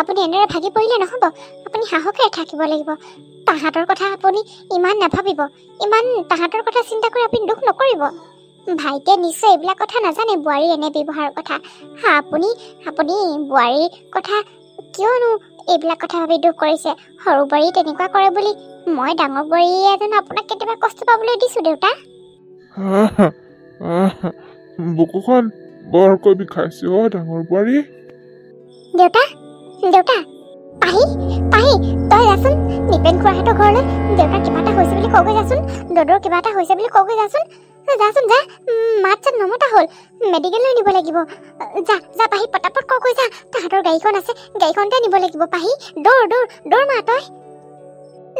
আপুনি এনেদৰে ভাগি পৰিলে নহ'ব। আপুনি সাহসেৰে থাকিব লাগিব। তাহাঁতৰ কথা আপুনি ইমান নাভাবিব, ইমান তাহাঁতৰ কথা চিন্তা কৰি আপুনি দুখ নকৰিব। ভাইটিয়ে নিশ্চয় এইবিলাক কথা নাজানে, বোৱাৰীৰ এনে ব্যৱহাৰৰ কথা। আপুনি বোৱাৰীৰ কথা কিয়নো এইবিলাক কথা ভাবি দুখ কৰিছে? সৰু বোৱাৰী তেনেকুৱা কৰে বুলি মই ডাঙৰ বোৱাৰীয়ে জানো আপোনাক কেতিয়াবা কষ্ট পাবলৈ দিছোঁ দেউতা? বুকুখন বৰকৈ বিষাইছে ডাঙৰ বোৱাৰী। দেউতা পাহি তই যাচোন নিপেন খুৰাহঁতৰ ঘৰলৈ। দেউতাৰ কিবা এটা হৈছে বুলি কওঁগৈ যাচোন। দদৰ কিবা এটা হৈছে বুলি কওঁগৈ যাচোন যা। মাত চাত নমতা হ'ল, মেডিকেললৈ নিব লাগিব। যা পাহি পটাপট কওঁগৈ যা। তাহাঁতৰ গাড়ীখন আছে, গাড়ীখনতে নিব লাগিব। পাহি দৌৰ মা তই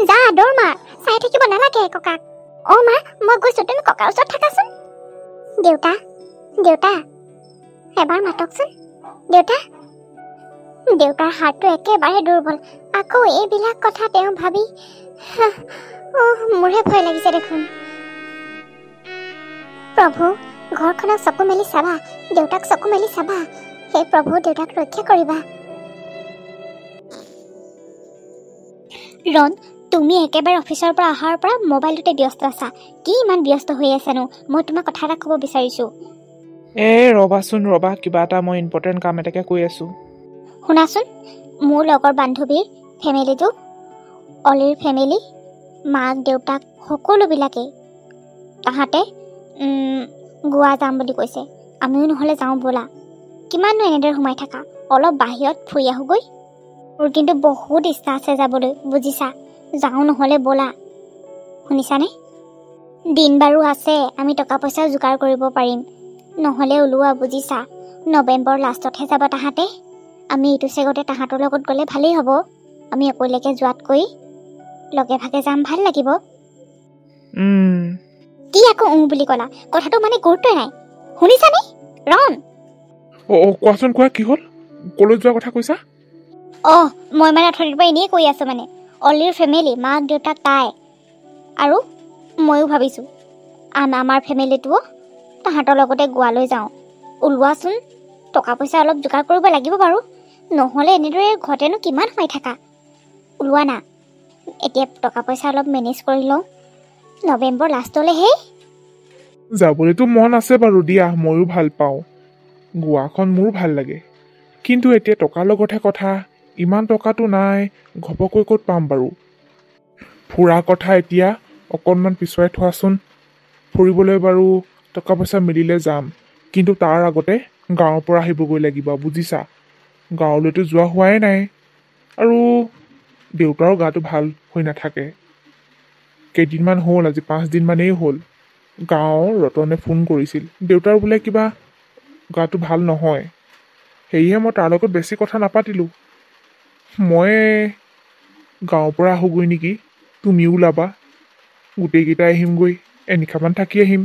যা, দৌৰ মা। চাই থাকিব নালাগে ককাক। অ' মা মই গৈছোঁ, তুমি ককাৰ ওচৰত থাকাচোন। দেউতা এবাৰ মাতকচোন দেউতাৰ হাতটো একেবাৰে দুৰ্বল। আকৌ এইবিলাক কথা তেওঁ ভাবি মোৰহে ভয় লাগিছে দেখোন। প্ৰভু ঘৰখনক চকু মেলি চাবা, দেউতাক চকু মেলি চাবা। হে প্ৰভু দেউতাক ৰক্ষা কৰিবা। ৰন তুমি একেবাৰে অফিচৰ পৰা অহাৰ পৰা মোবাইলটোতে ব্যস্ত আছা। কি ইমান ব্যস্ত হৈ আছানো? মই তোমাক কথা এটা ক'ব বিচাৰিছোঁ। ৰ'বাচোন কিবা এটা মই ইম্পৰ্টেণ্ট কাম এটাকে কৈ আছোঁ। শুনাচোন, মোৰ লগৰ বান্ধৱীৰ ফেমিলিটো, অলিৰ ফেমিলি, মাক দেউতাক সকলোবিলাকেই তাহাঁতে গোৱা যাম বুলি কৈছে। আমিও নহ'লে যাওঁ ব'লা। কিমাননো এনেদৰে সোমাই থাকা? অলপ বাহিৰত ফুৰি আহোঁগৈ। মোৰ কিন্তু বহুত ইচ্ছা আছে যাবলৈ, বুজিছা? যাওঁ নহ'লে ব'লা, শুনিছানে? দিন বাৰু আছে, আমি টকা পইচাও যোগাৰ কৰিব পাৰিম। নহ'লে ওলোৱা, বুজিছা? নৱেম্বৰ লাষ্টতহে যাব তাহাঁতে। আমি এইটো চেগতে তাহাঁতৰ লগত গ'লে ভালেই হ'ব। আমি অকলেকে যোৱাতকৈ লগে ভাগে যাম, ভাল লাগিব। কি আকৌ বুলি ক'লা? কথাটো মানে গুৰুত্বই নাই, শুনিছানে ৰন? কোৱাচোন, কোৱা কি হ'ল? কলৈ যোৱাৰ কথা কৈছা? অঁ মই মানে অথনিৰ পৰা এনেই কৈ আছোঁ মানে অলিৰ ফেমিলি মাক দেউতাক তাই আৰু ময়ো ভাবিছোঁ আমাৰ ফেমিলিটোও তাহাঁতৰ লগতে গোৱালৈ যাওঁ ওলোৱাচোন টকা পইচা অলপ যোগাৰ কৰিব লাগিব বাৰু নহ'লে এনেদৰে ঘৰতেনো কিমান সোমাই থাকা ওলোৱা না এতিয়া টকা পইচা অলপ মেনেজ কৰি লওঁ নৱেম্বৰ লাষ্টলৈহে যাবলৈতো মন আছে বাৰু দিয়া ময়ো ভাল পাওঁ গোৱাখন মোৰো ভাল লাগে কিন্তু এতিয়া টকাৰ লগতহে কথা ইমান টকাটো নাই ঘপকৈ ক'ত পাম বাৰু ফুৰা কথা এতিয়া অকণমান পিছুৱাই থোৱাচোন ফুৰিবলৈ বাৰু টকা পইচা মিলিলে যাম কিন্তু তাৰ আগতে গাঁৱৰ পৰা আহিবগৈ লাগিব বুজিছা গাঁৱলৈতো যোৱা হোৱাই নাই আৰু দেউতাৰো গাটো ভাল হৈ নাথাকে কেইদিনমান হ'ল আজি 5 দিনমানেই হ'ল গাঁৱৰ ৰতনে ফোন কৰিছিল দেউতাৰ বোলে কিবা গাটো ভাল নহয় সেয়েহে মই তাৰ লগত বেছি কথা নাপাতিলোঁ মই গাঁৱৰ পৰা আহোঁগৈ নেকি তুমিও ওলাবা গোটেইকেইটাই আহিমগৈ এনিশামান থাকি আহিম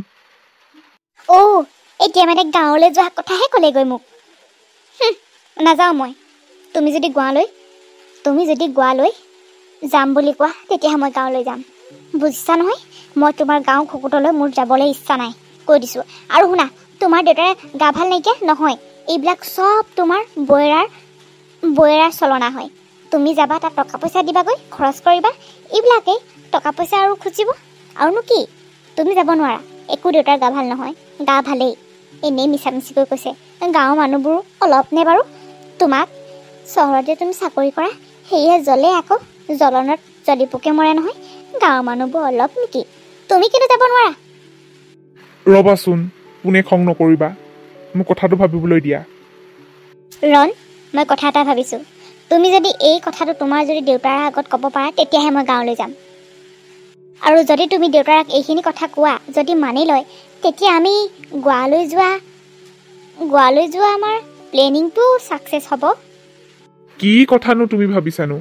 অ' এতিয়া মানে গাঁৱলৈ যোৱা কথাহে ক'লেগৈ মোক নাযাওঁ মই তুমি যদি গোৱালৈ যাম বুলি কোৱা তেতিয়াহে মই গাঁৱলৈ যাম বুজিছা নহয় মই তোমাৰ গাঁও খুকুতলৈ মোৰ যাবলৈ ইচ্ছা নাই কৈ দিছোঁ আৰু শুনা তোমাৰ দেউতাৰে গা ভাল নাইকিয়া নহয় এইবিলাক চব তোমাৰ বয়েৰাৰ চলনা হয় তুমি যাবা তাত টকা পইচা দিবাগৈ খৰচ কৰিবা এইবিলাকেই টকা পইচা আৰু খুজিব আৰুনো কি তুমি যাব নোৱাৰা একো দেউতাৰ গা ভাল নহয় গা ভালেই এনেই মিছামিছিকৈ কৈছে গাঁৱৰ মানুহবোৰো অলপ নে বাৰু তোমাক চহৰতে তুমি চাকৰি কৰা সেয়েহে জ্বলে আকৌ জ্বলনত জ্বলি পোকে মৰে নহয় গাঁৱৰ মানুহবোৰ অলপ নেকি তুমি কিন্তু যাব নোৱাৰা ৰ'বাচোন কোনে খং নকৰিবা মোক কথাটো ভাবিবলৈ দিয়া ৰণ মই কথা এটা ভাবিছোঁ তুমি যদি এই কথাটো তোমাৰ যদি দেউতাৰ আগত ক'ব পাৰা তেতিয়াহে মই গাঁৱলৈ যাম আৰু যদি তুমি দেউতাক এইখিনি কথা কোৱা যদি মানি লয় তেতিয়া আমি গোৱালৈ যোৱা আমাৰ প্লেনিংটো ছাকচেছ হ'ব কি কথানো তুমি ভাবিছানো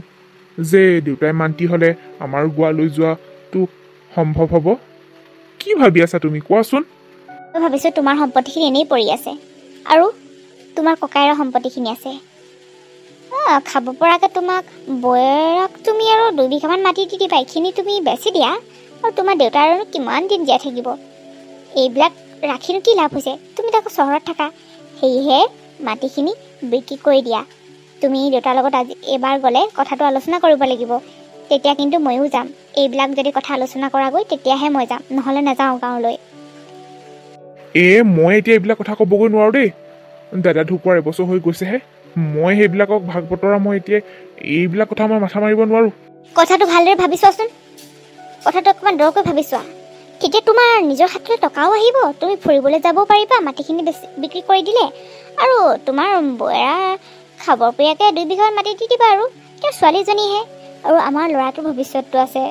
যে দেউতাই মান্তি হ'লে আমাৰ গোৱালৈ যোৱাটো সম্ভৱ হ'ব কি ভাবি আছা তুমি কোৱাচোন মই ভাবিছোঁ তোমাৰ সম্পত্তিখিনি এনেই পৰি আছে আৰু তোমাৰ ককাইৰৰ সম্পত্তিখিনি আছে খাব পৰাকৈ তোমাক বয়েৰক তুমি আৰু 2 বিঘামান মাটি দি দিবা এইখিনি তুমি বেছি দিয়া আৰু তোমাৰ দেউতা আৰু কিমান দিন জীয়াই থাকিব এইবিলাক ৰাখিনো কি লাভ হৈছে তুমি তাকো চহৰত থাকা সেয়েহে মাটিখিনি বিক্ৰী কৰি দিয়া তুমি দেউতাৰ লগত আজি এবাৰ গ'লে কথাটো আলোচনা কৰিব লাগিব তেতিয়া কিন্তু ময়ো যাম এইবিলাক যদি কথা আলোচনা কৰাগৈ তেতিয়াহে মই যাম নহ'লে নাযাওঁ গাঁৱলৈ মই এতিয়া এইবিলাক কথা ক'বগৈ নোৱাৰোঁ দেই দাদা ঢুকোৱাৰ এবছৰ হৈ গৈছেহে মই সেইবিলাকক ভাগ বতৰা মই এতিয়া এইবিলাক কথা মই মাথা মাৰিব নোৱাৰোঁ কথাটো ভালদৰে ভাবি চোৱাচোন কথাটো অকণমান দৰকৈ ভাবি চোৱা তেতিয়া তোমাৰ নিজৰ হাতলৈ টকাও আহিব তুমি ফুৰিবলৈ যাব পাৰিবা মাটিখিনি বিক্ৰী কৰি দিলে আৰু তোমাৰ বয়েৰা খাবৰ পৰাকৈ 2 বিঘামান মাটি দি দিবা আৰু তেওঁ ছোৱালীজনীহে আৰু আমাৰ ল'ৰাটোৰ ভৱিষ্যতটো আছে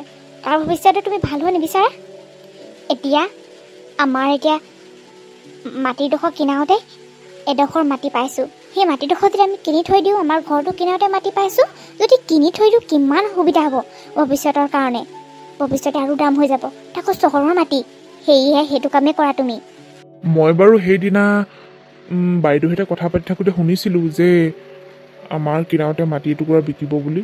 তাৰ ভৱিষ্যতে তুমি ভাল হৈ নিবিচাৰা এতিয়া মাটিডোখৰ কিনাওঁতে এডোখৰ মাটি পাইছোঁ সেই মাটিডোখৰ যদি আমি কিনি থৈ দিওঁ আমাৰ ঘৰটো কিনাওঁতে মাটি পাইছোঁ যদি কিনি থৈ দিওঁ কিমান সুবিধা হ'ব ভৱিষ্যতৰ কাৰণে ভৱিষ্যতে আৰু দাম হৈ যাব তাকো চহৰৰ মাটি সেয়েহে সেইটো কামেই কৰা তুমি মই বাৰু সেইদিনা বাইদেউহঁতে কথা পাতি থাকোঁতে শুনিছিলোঁ যে আমাৰ কিনাৰতে মাটি এটুকুৰা বিকিব বুলি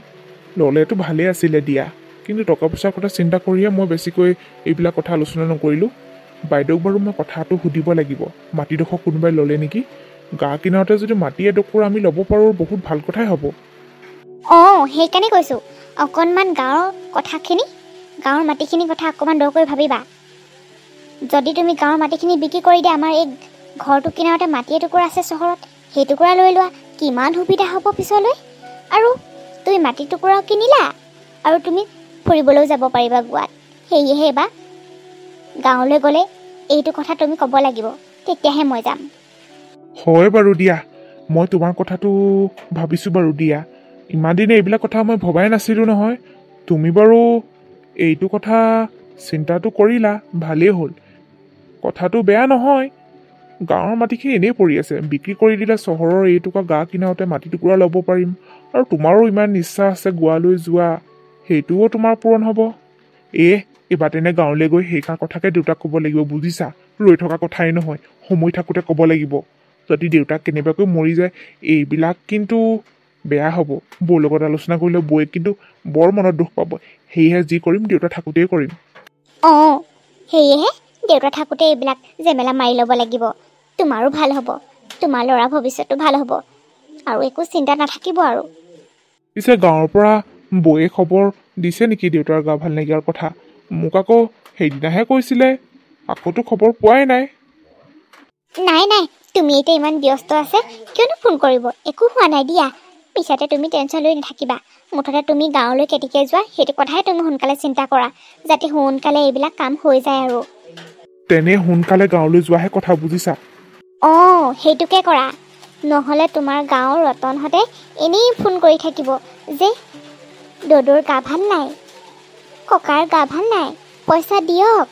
ল'লেতো ভালেই আছিলে দিয়া কিন্তু টকা পইচাৰ কথা চিন্তা কৰিয়ে মই বেছিকৈ এইবিলাক কথা আলোচনা নকৰিলোঁ বাইদেউক বাৰু মই কথাটো সুধিব লাগিব মাটিডোখৰ কোনোবাই ল'লে নেকি গা কিনাৰতে যদি মাটি এডোখৰ আমি ল'ব পাৰোঁ বহুত ভাল কথাই হ'ব সেইকাৰণে কৈছোঁ অকণমান গাঁৱৰ মাটিখিনিৰ কথা অকণমান দৰকৈ ভাবিবা যদি তুমি গাঁৱৰ মাটিখিনি বিক্ৰী কৰি দিয়া আমাৰ এই ঘৰটো কিনাৰতে মাটি এটুকুৰা আছে চহৰত সেই টুকুৰা লৈ লোৱা কিমান সুবিধা হ'ব পিছলৈ আৰু তুমি মাটি টুকুৰাও কিনিলা আৰু তুমি ফুৰিবলৈও যাব পাৰিবা গোৱাত সেয়েহে বা গাঁৱলৈ গ'লে এইটো কথা তুমি ক'ব লাগিব তেতিয়াহে মই যাম হয় বাৰু দিয়া মই তোমাৰ কথাটো ভাবিছোঁ বাৰু দিয়া ইমান দিনে এইবিলাক কথা মই ভবাই নাছিলোঁ নহয় তুমি বাৰু এইটো কথা চিন্তাটো কৰিলা ভালেই হ'ল কথাটো বেয়া নহয় গাঁৱৰ মাটিখিনি এনেই পৰি আছে বিক্ৰী কৰি দিলে চহৰৰ এইটুকুৰা গা কিনাওঁতে মাটি টুকুৰা ল'ব পাৰিম আৰু তোমাৰো ইমান ইচ্ছা আছে গোৱালৈ যোৱা সেইটোও তোমাৰ পূৰণ হ'ব এইবাৰ তেনে গাঁৱলৈ গৈ সেইষাৰ কথাকে দেউতাক ক'ব লাগিব বুজিছা ৰৈ থকা কথাই নহয় সময় থাকোঁতে ক'ব লাগিব যদি দেউতাক কেনেবাকৈ মৰি যায় এইবিলাক কিন্তু বেয়া হ'ব। বৌৰ লগত আলোচনা কৰিলে বৌয়ে কিন্তু বৰ মনত দুখ পাব। সেয়েহে যি কৰিম দেউতা থাকোঁতেই কৰিম। অঁ সেয়েহে দেউতা থাকোঁতে এইবিলাক জেমেলা মাৰি ল'ব লাগিব। তোমাৰো ভাল হ'ব, তোমাৰ ল'ৰা ভৱিষ্যতো ভাল হ'ব, আৰু একো চিন্তা নাথাকিব আৰু। পিছে গাঁৱৰ পৰা বৌয়ে খবৰ দিছে নেকি দেউতাৰ গা ভাল নাইকিয়াৰ কথা? মোক আকৌ সেইদিনাহে কৈছিলে, আকৌতো খবৰ পোৱাই নাই। নাই নাই, তুমি এতিয়া ইমান ব্যস্ত আছে, কিয়নো ফোন কৰিব? একো হোৱা নাই দিয়া। পিছতে তুমি টেনশ্যন লৈ নাথাকিবা। মুঠতে তুমি গাঁৱলৈ কেতিয়াকৈ যোৱা সেইটো কথাহে তুমি সোনকালে চিন্তা কৰা, যাতে সোনকালে এইবিলাক কাম হৈ যায় আৰু। তেনে সোনকালে গাঁৱলৈ যোৱাহে কথা, বুজিছা? অঁ সেইটোকে কৰা, নহ'লে তোমাৰ গাঁৱৰ ৰতনহঁতে এনেই ফোন কৰি থাকিব যে দদৌৰ গা ভাল নাই, ককাৰ গা ভাল নাই, পইচা দিয়ক।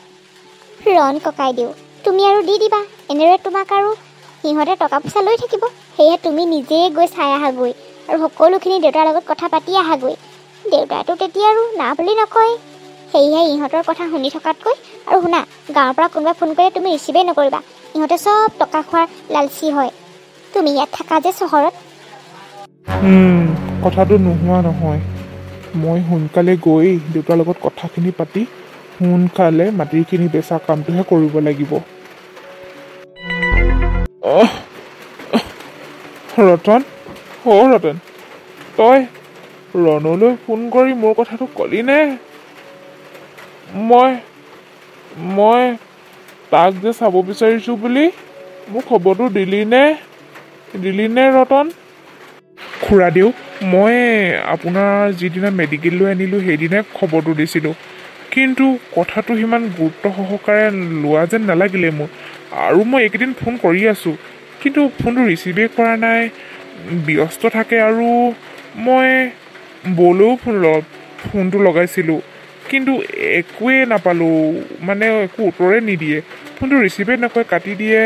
ৰণ ককাই দিওঁ, তুমি আৰু দি দিবা। এনেদৰে তোমাক আৰু সিহঁতে টকা পইচা লৈ থাকিব। সেয়েহে তুমি নিজেই গৈ চাই আহাগৈ আৰু সকলোখিনি দেউতাৰ লগত কথা পাতি আহাগৈ। দেউতাইতো তেতিয়া আৰু না বুলি নকয়। সেয়েহে ইহঁতৰ কথা শুনি থকাতকৈ, আৰু শুনা, গাঁৱৰ পৰা কোনোবাই ফোন কৰিলে তুমি ৰিচিভেই নকৰিবা। ইহঁতে চব টকা খোৱাৰ লালচি হয়। তুমি ইয়াত থাকা যে চহৰত। কথাটো নোহোৱা নহয়। মই সোনকালে গৈ দেউতাৰ লগত কথাখিনি পাতি সোনকালে মাটিখিনি বেচা কামটোহে কৰিব লাগিব। ৰতন, ৰতন, তই ৰণলৈ ফোন কৰি মোৰ কথাটো কলি নে? মই তাক যে চাব বিচাৰিছোঁ বুলি মোক খবৰটো দিলি নে ৰতন? খুৰাদেউ, মই আপোনাৰ যিদিনা মেডিকেললৈ আনিলোঁ সেইদিনাই খবৰটো দিছিলোঁ, কিন্তু কথাটো সিমান গুৰুত্ব সহকাৰে লোৱা যেন নালাগিলে মোৰ। আৰু মই এইকেইদিন ফোন কৰি আছোঁ, কিন্তু ফোনটো ৰিচিভেই কৰা নাই, ব্যস্ত থাকে। আৰু মই বৌলৈও ফোনটো লগাইছিলোঁ, কিন্তু একোৱেই নাপালোঁ, মানে একো উত্তৰেই নিদিয়ে। ফোনটো ৰিচিভেই নকৰে, কাটি দিয়ে।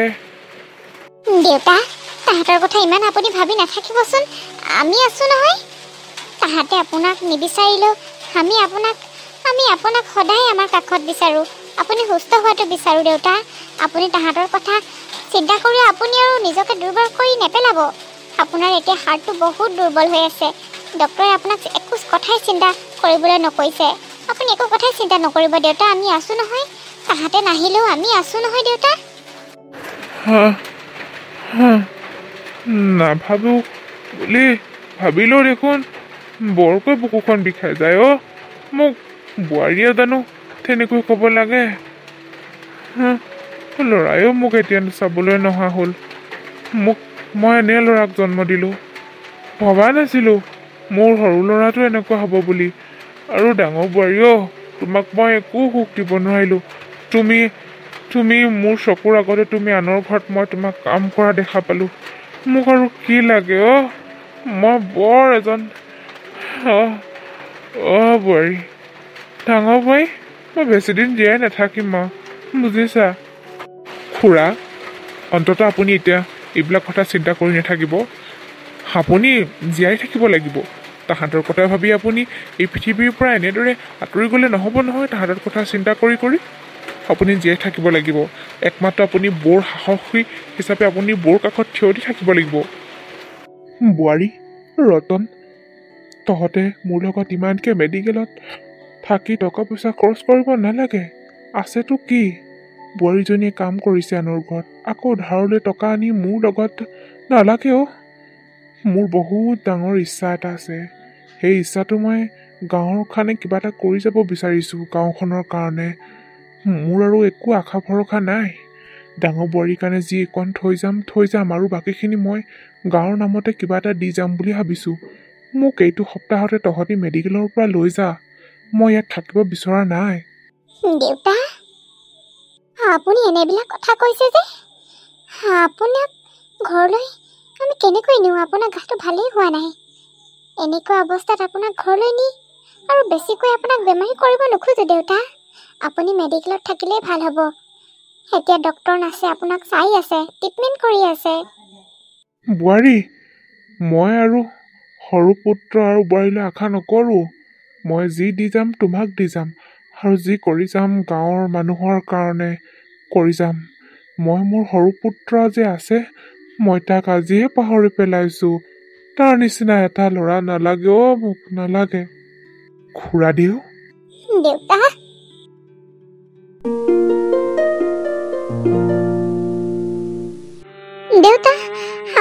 দেউতা, তাহাঁতৰ কথা ইমান আপুনি ভাবি নাথাকিবচোন। আমি আছোঁ নহয়। তাহাঁতে আপোনাক নিবিচাৰিলেও আমি আপোনাক সদায় আমাৰ কাষত বিচাৰোঁ। আপুনি সুস্থ হোৱাটো বিচাৰোঁ দেউতা। আপুনি তাহাঁতৰ কথা চিন্তা কৰি আপুনি আৰু নিজকে দুৰ্বল কৰি নেপেলাব। আপোনাৰ এতিয়া হাৰ্টটো বহুত দুৰ্বল হৈ আছে। ডক্টৰে আপোনাক একো কথাই চিন্তা কৰিবলৈ নকৈছে। আপুনি একো কথাই চিন্তা নকৰিব দেউতা, আমি আছোঁ নহয়। তাহাঁতে নাহিলেও আমি আছোঁ নহয় দেউতা। নাভাবোঁ বুলি ভাবিলেও দেখোন বৰকৈ বুকুখন বিষাই যায়। মোক বোৱাৰীয়ে জানো তেনেকৈ ক'ব লাগে? ল'ৰায়ো মোক এতিয়া চাবলৈ নহা হ'ল। মই এনে ল'ৰাক জন্ম দিলোঁ, ভবা নাছিলোঁ মোৰ সৰু ল'ৰাটো এনেকুৱা হ'ব বুলি। আৰু ডাঙৰ বোৱাৰীও, তোমাক মই একো সুখ দিব নোৱাৰিলোঁ। তুমি মোৰ চকুৰ আগতে তুমি আনৰ ঘৰত মই তোমাক কাম কৰা দেখা পালোঁ। মোক আৰু কি লাগে? মই বৰ এজন বোৱাৰী, ডাঙৰ বোৱাৰী, মই বেছিদিন জীয়াই নাথাকিম বুজিছা? খুৰা, অন্ততঃ আপুনি এতিয়া এইবিলাক কথা চিন্তা কৰি নাথাকিব। আপুনি জীয়াই থাকিব লাগিব। তাহাঁতৰ কথা ভাবি আপুনি এই পৃথিৱীৰ পৰা এনেদৰে আঁতৰি গ'লে নহ'ব নহয়। তাহাঁতৰ কথা চিন্তা কৰি আপুনি জীয়াই থাকিব লাগিব। একমাত্ৰ আপুনি বৌৰ সাহসী হিচাপে আপুনি বৌৰ কাষত থিয় দি থাকিব লাগিব। বোৱাৰী, ৰতন, তহঁতে মোৰ লগত ইমানকৈ মেডিকেলত থাকি টকা পইচা খৰচ কৰিব নালাগে। আছেতো কি? বোৱাৰীজনীয়ে কাম কৰিছে আনৰ ঘৰত, আকৌ ধাৰলৈ টকা আনি মোৰ লগত নালাগেও। মোৰ বহুত ডাঙৰ ইচ্ছা এটা আছে। সেই ইচ্ছাটো মই গাঁৱৰ কাৰণে কিবা এটা কৰি যাব বিচাৰিছোঁ, গাঁওখনৰ কাৰণে। মোৰ আৰু একো আশা ভৰসা নাই। ডাঙৰ বোৱাৰীৰ কাৰণে যি অকণ থৈ যাম, আৰু বাকীখিনি মই গাঁৱৰ নামতে কিবা এটা দি যাম বুলি ভাবিছোঁ। মোক এইটো সপ্তাহতে তহঁতি মেডিকেলৰ পৰা লৈ যা। মই ইয়াত থাকিব বিচৰা নাই। দেউতা, আপুনি এনেবিলাক কথা কৈছে যে, আপোনাক ঘৰলৈ আমি কেনেকৈ নিওঁ? আপোনাৰ গাটো ভালেই হোৱা নাই। এনেকুৱা অৱস্থাত আপোনাক ঘৰলৈ নি আৰু বেছিকৈ আপোনাক বেমাৰী কৰিব নোখোজো দেউতা। আপুনি মেডিকেলত থাকিলেই ভাল হ'ব। এতিয়া ডক্টৰ নাৰ্ছে আপোনাক চাই আছে, ট্ৰিটমেণ্ট কৰি আছে। বোৱাৰী, মই আৰু সৰু পুত্ৰ আৰু বোৱাৰীলৈ আশা নকৰোঁ। মই যি দি যাম তোমাক দি যাম, আৰু যি কৰি যাম গাঁৱৰ মানুহৰ কাৰণে কৰি যাম। মই মোৰ সৰু পুত্ৰ যে আছে, মই তাক আজিয়ে পাহৰি পেলাইছোঁ। তাৰ নিচিনা এটা ল'ৰা নালাগে মোক নালাগে খুৰা দিও দেউতা দেউতা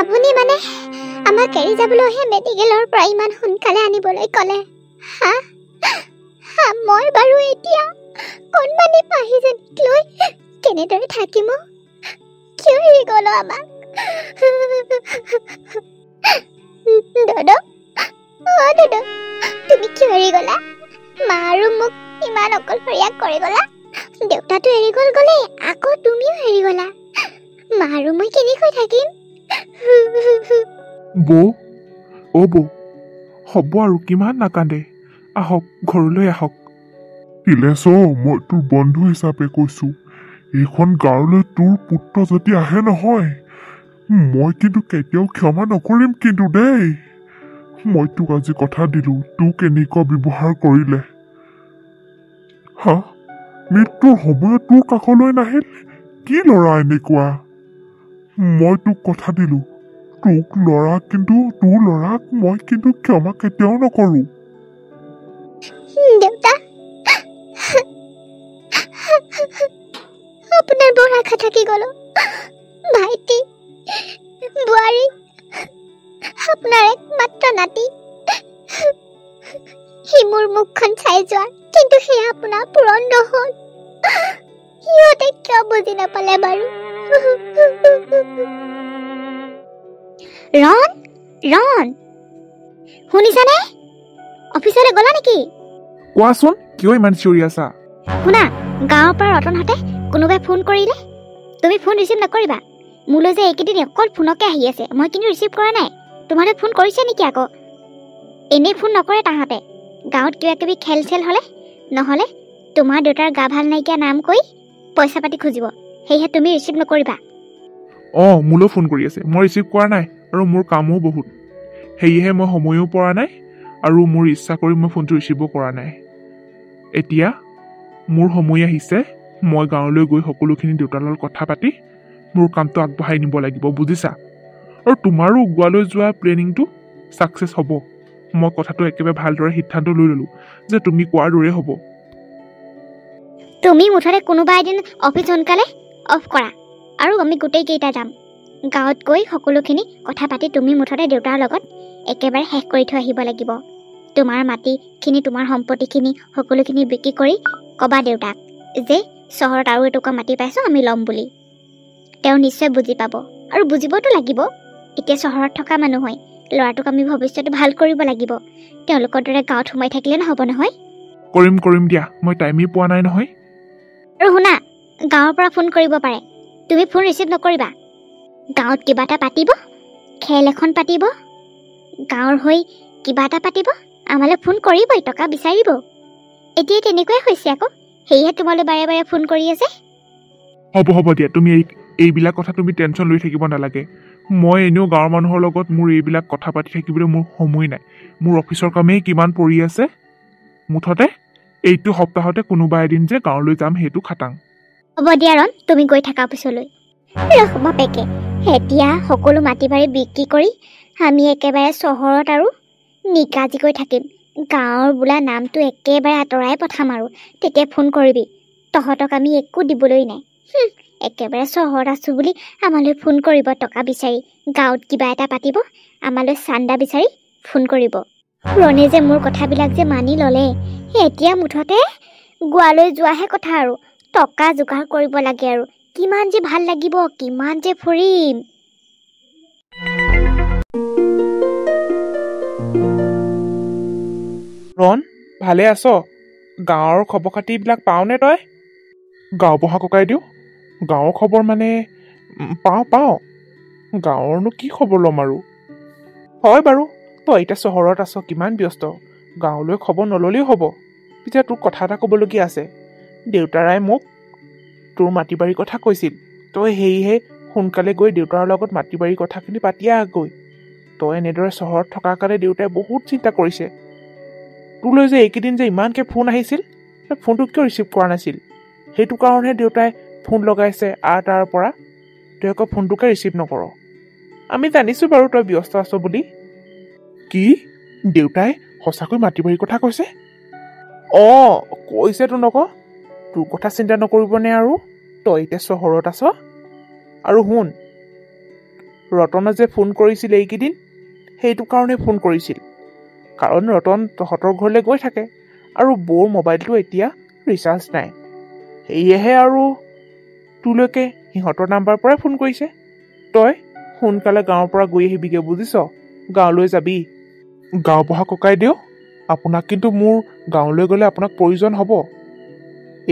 আপুনি মানে আমাক এৰি যাবলৈহে মেডিকেলৰ পৰা ইমান সোনকালে আনিবলৈ ক'লে মই বাৰু এতিয়া কণমানি পাহিজনীক লৈ কেনেদৰে থাকিম কিয় এৰি গ'ল আমাক দাদা দাদা তুমি কিয় এৰি গ'লা মা আৰু মোক ইমান অকলশৰীয়া কৰি গ'লা দেউতাটো এৰি গ'লে আকৌ তুমিও এৰি গ'লা মা আৰু মই কেনেকৈ থাকিম বৌ বৌ হ'ব আৰু কিমান নাকান্দে আহক ঘৰলৈ আহক তিলেশ মই তোৰ বন্ধু হিচাপে কৈছো এইখন গাঁৱলৈ তোৰ পুত্ৰ যদি আহে নহয় মই কিন্তু কেতিয়াও ক্ষমা নকৰিম কিন্তু দেই মই তোক আজি কথা দিলো তোক এনেকুৱা ব্যৱহাৰ কৰিলে মৃত্যুৰ সময়ত তোৰ কাষলৈ নাহিল কি ল'ৰা এনেকুৱা মই তোক কথা দিলো তোক ল'ৰা কিন্তু তোৰ ল'ৰাক মই কিন্তু ক্ষমা কেতিয়াও নকৰো দেউতা আপোনাৰ বৰ আশা থাকি গ'ল ভাইটি বোৱাৰী আপোনাৰ একমাত্ৰ নাতি সি মোৰ মুখখন চাই যোৱা কিন্তু সেয়া আপোনাৰ পূৰণ নহ'ল সিহঁতে কিয় বুজি নাপালে বাৰু ৰন ৰন শুনিছানে অফিচলৈ গ'লা নেকি কোৱাচোন কিয় ইমান চিঞৰি আছা শুনা গাঁৱৰ পৰা ৰতনহঁতে কোনোবাই ফোন কৰিলে তুমি ফোন ৰিচিভ নকৰিবা মোলৈ যে এইকেইদিন অকল ফোনকে আহি আছে মই কিন্তু ৰিচিভ কৰা নাই তোমালৈ ফোন কৰিছে নেকি আকৌ এনেই ফোন নকৰে তাহাঁতে গাঁৱত কিবা কিবি খেল চেল হ'লে নহ'লে তোমাৰ দেউতাৰ গা ভাল নাইকিয়া নাম কৈ পইচা পাতি খুজিব সেয়েহে তুমি ৰিচিভ নকৰিবা মোলৈ ফোন কৰি আছে মই ৰিচিভ কৰা নাই আৰু মোৰ কামো বহুত সেয়েহে মই সময়ো পৰা নাই আৰু মোৰ ইচ্ছা কৰি মই ফোনটো ৰিচিভো কৰা নাই এতিয়া মোৰ সময় আহিছে মই গাঁৱলৈ গৈ সকলোখিনি দেউতাৰ লগত কথা পাতি মোৰ কামটো আগবঢ়াই নিব লাগিব বুজিছা আৰু তোমাৰো গোৱালৈ যোৱা প্লেনিংটো ছাকচেছ হ'ব মই কথাটো একেবাৰে ভালদৰে সিদ্ধান্ত লৈ ল'লোঁ যে তুমি কোৱাৰ দৰে হ'ব তুমি মুঠতে কোনোবা এদিন অফিচ সোনকালে অফ কৰা আৰু আমি গোটেইকেইটা যাম গাঁৱত গৈ সকলোখিনি কথা পাতি তুমি মুঠতে দেউতাৰ লগত একেবাৰে শেষ কৰি থৈ আহিব লাগিব তোমাৰ মাটিখিনি তোমাৰ সম্পত্তিখিনি সকলোখিনি বিক্ৰী কৰি ক'বা দেউতাক যে চহৰত আৰু এটুকুৰা মাটি পাইছোঁ আমি ল'ম বুলি তেওঁ নিশ্চয় বুজি পাব আৰু বুজিবতো লাগিব এতিয়া চহৰত থকা মানুহ হয় ল'ৰাটোক আমি ভৱিষ্যতে ভাল কৰিব লাগিব তেওঁলোকৰ দৰে গাঁৱত সোমাই থাকিলে নহ'ব নহয় কৰিম দিয়া মই টাইমেই পোৱা নাই নহয় আৰু শুনা গাঁৱৰ পৰা ফোন কৰিব পাৰে তুমি ফোন ৰিচিভ নকৰিবা গাঁৱত কিবা এটা পাতিব খেল এখন পাতিব গাঁৱৰ হৈ কিবা এটা পাতিব আমালৈ ফোন কৰিবই টকা বিচাৰিব এতিয়া তেনেকুৱাই হৈছে আকৌ সেয়েহে তোমালৈ বাৰে বাৰে ফোন কৰি আছে হ'ব দিয়া তুমি এইবিলাক কথা তুমি টেনশ্যন লৈ থাকিব নালাগে মই এনেও গাঁৱৰ মানুহৰ লগত মোৰ এইবিলাক কথা পাতি থাকিবলৈ মোৰ সময় নাই মোৰ অফিচৰ কামেই কিমান পৰি আছে মুঠতে এইটো সপ্তাহতে কোনোবা এদিন যে গাঁৱলৈ যাম সেইটো খাটাং হ'ব দিয়া ৰন তুমি গৈ থাকা অফিচলৈ ৰখ বাপেকে এতিয়া সকলো মাটি বাৰী বিক্ৰী কৰি আমি একেবাৰে চহৰত আৰু নিকাজিকৈ থাকিম গাঁৱৰ বোলা নামটো একেবাৰে আঁতৰাই পঠাম আৰু তেতিয়া ফোন কৰিবি তহঁতক আমি একো দিবলৈ নাই একেবাৰে চহৰত আছোঁ বুলি আমালৈ ফোন কৰিব টকা বিচাৰি গাঁৱত কিবা এটা পাতিব আমালৈ চান্দা বিচাৰি ফোন কৰিব ৰণে যে মোৰ কথাবিলাক যে মানি ল'লে এতিয়া মুঠতে গোৱালৈ যোৱাহে কথা আৰু টকা যোগাৰ কৰিব লাগে আৰু কিমান যে ভাল লাগিব কিমান যে ফুৰিম ৰন ভালে আছ গাঁৱৰ খবৰ খাতিবিলাক পাওঁনে তই গাঁও বহা ককাই দিওঁ গাঁৱৰ খবৰ মানে পাওঁ গাঁৱৰনো কি খবৰ ল'ম আৰু হয় বাৰু তই এতিয়া চহৰত আছ কিমান ব্যস্ত গাঁৱলৈ খবৰ নল'লেও হ'ব পিছে তোক কথা এটা ক'বলগীয়া আছে দেউতাৰাই মোক তোৰ মাটি বাৰীৰ কথা কৈছিল তই সেয়েহে সোনকালে গৈ দেউতাৰ লগত মাটি বাৰীৰ কথাখিনি পাতি আহগৈ তই এনেদৰে চহৰত থকাৰ কাৰণে দেউতাই বহুত চিন্তা কৰিছে তোলৈ যে এইকেইদিন যে ইমানকৈ ফোন আহিছিল ফোনটো কিয় ৰিচিভ কৰা নাছিল সেইটো কাৰণেহে দেউতাই ফোন লগাইছে তাৰ পৰা তই আকৌ ফোনটোকে ৰিচিভ নকৰ আমি জানিছোঁ বাৰু তই ব্যস্ত আছ বুলি কি দেউতাই সঁচাকৈ মাটি বাৰীৰ কথা কৈছে অঁ কৈছে তো নক তোৰ কথা চিন্তা নকৰিবনে আৰু তই এতিয়া চহৰত আছ আৰু শুন ৰতনে যে ফোন কৰিছিল এইকেইদিন সেইটো কাৰণে ফোন কৰিছিল কাৰণ ৰতন তহঁতৰ ঘৰলৈ গৈ থাকে আৰু বৌৰ মোবাইলটো এতিয়া ৰিচাৰ্জ নাই সেয়েহে আৰু তোলৈকে সিহঁতৰ নাম্বাৰৰ পৰাই ফোন কৰিছে তই সোনকালে গাঁৱৰ পৰা গৈ আহিবিগৈ বুজিছ গাঁৱলৈ যাবি গাঁওবুঢ়া ককাইদেউ আপোনাক কিন্তু মোৰ গাঁৱলৈ গ'লে আপোনাক প্ৰয়োজন হ'ব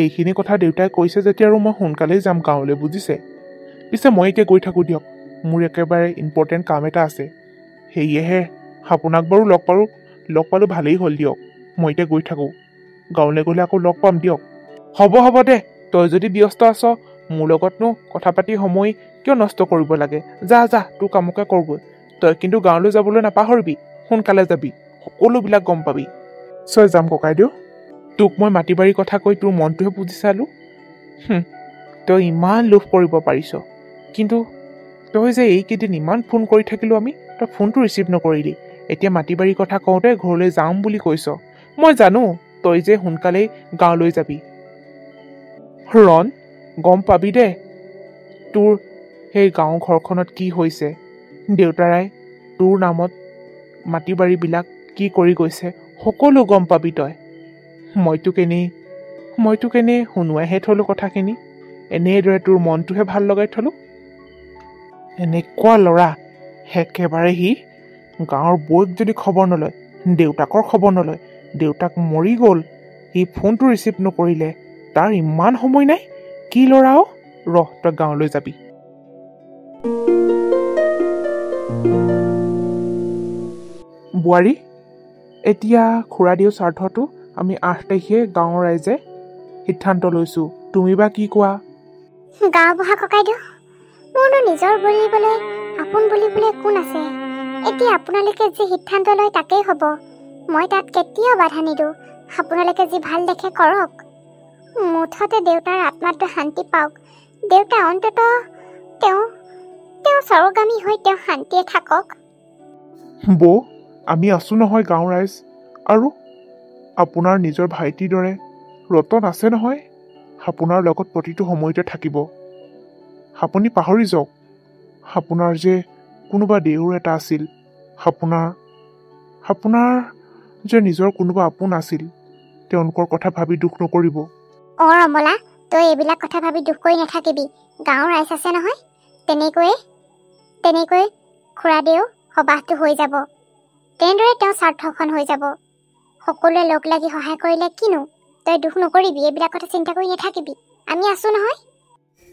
এইখিনি কথা দেউতাই কৈছে যেতিয়া আৰু মই সোনকালেই যাম গাঁৱলৈ বুজিছে পিছে মই এতিয়া গৈ থাকোঁ দিয়ক মোৰ একেবাৰে ইম্পৰ্টেণ্ট কাম এটা আছে সেয়েহে আপোনাক বাৰু লগ পালোঁ ভালেই হ'ল দিয়ক মই এতিয়া গৈ থাকোঁ গাঁৱলৈ গ'লে আকৌ লগ পাম দিয়ক হ'ব দে তই যদি ব্যস্ত আছ মোৰ লগতনো কথা পাতি সময় কিয় নষ্ট কৰিব লাগে যা তোৰ কামকে কৰগৈ তই কিন্তু গাঁৱলৈ যাবলৈ নাপাহৰিবি সোনকালে যাবি সকলোবিলাক গম পাবি নিশ্চয় যাম ককাইদেউ তোক মই মাটি বাৰীৰ কথা কৈ তোৰ মনটোহে বুজি চালোঁ তই ইমান লোভ কৰিব পাৰিছ কিন্তু তই যে এইকেইদিন ইমান ফোন কৰি থাকিলোঁ আমি তই ফোনটো ৰিচিভ নকৰিলি এতিয়া মাটি বাৰীৰ কথা কওঁতে ঘৰলৈ যাম বুলি কৈছ মই জানো তই যে সোনকালেই গাঁৱলৈ যাবি ৰণ গম পাবি দে তোৰ সেই গাঁও ঘৰখনত কি হৈছে দেউতাৰাই তোৰ নামত মাটি বাৰীবিলাক কি কৰি গৈছে সকলো গম পাবি তই মইতো কেনেই শুনোৱাইহে থলোঁ কথাখিনি এনেদৰে তোৰ মনটোহে ভাল লগাই থলোঁ এনেকুৱা ল'ৰা একেবাৰে সি গাঁৱৰ বৌক যদি খবৰ নলয় দেউতাকৰ খবৰ নলয় দেউতাক মৰি গ'ল সি ফোনটো ৰিচিভ নকৰিলে তাৰ ইমান সময় নাই কি ল'ৰাও ৰহ তই গাঁৱলৈ যাবি বোৱাৰী এতিয়া খুৰাদেউৰ স্বাৰ্থটো আমি 8 তাৰিখে গাঁৱৰ ৰাইজে সিদ্ধান্ত লৈছোঁ তুমি বা কি কোৱা গাঁওবুঢ়া ককাইদেউ মোৰনো নিজৰ বুলিবলৈ আপোন বুলিবলৈ কোন আছে এতিয়া আপোনালোকে যি সিদ্ধান্ত লয় তাকেই হ'ব মই তাত কেতিয়াও বাধা নিদিওঁ আপোনালোকে যি ভাল দেখে কৰক মুঠতে দেউতাৰ আত্মাটো শান্তি পাওক দেউতা অন্ততঃ তেওঁ স্বৰ্গগামী হৈ তেওঁ শান্তিয়ে থাকক বৌ আমি আছোঁ নহয় গাঁৱৰ ৰাইজ আৰু আপোনাৰ নিজৰ ভাইটিৰ দৰে ৰতন আছে নহয় আপোনাৰ লগত প্ৰতিটো সময়তে থাকিব আপুনি পাহৰি যাওক আপোনাৰ যে কোনোবা দেউৰ এটা আছিল আপোনাৰ যে নিজৰ কোনোবা আপোন আছিল তেওঁলোকৰ কথা ভাবি দুখ নকৰিব অঁ ৰমলা তই এইবিলাক কথা ভাবি দুখ কৰি নাথাকিবি গাঁৱৰ ৰাইজ আছে নহয় তেনেকৈ খুৰাদেউ সবাহটো হৈ যাব তেনেদৰে তেওঁ স্বাৰ্থখন হৈ যাব সকলোৱে লগ লাগি সহায় কৰিলে কিনো তই দুখ নকৰিবি এইবিলাক কথা চিন্তা কৰি নাথাকিবি আমি আছোঁ নহয়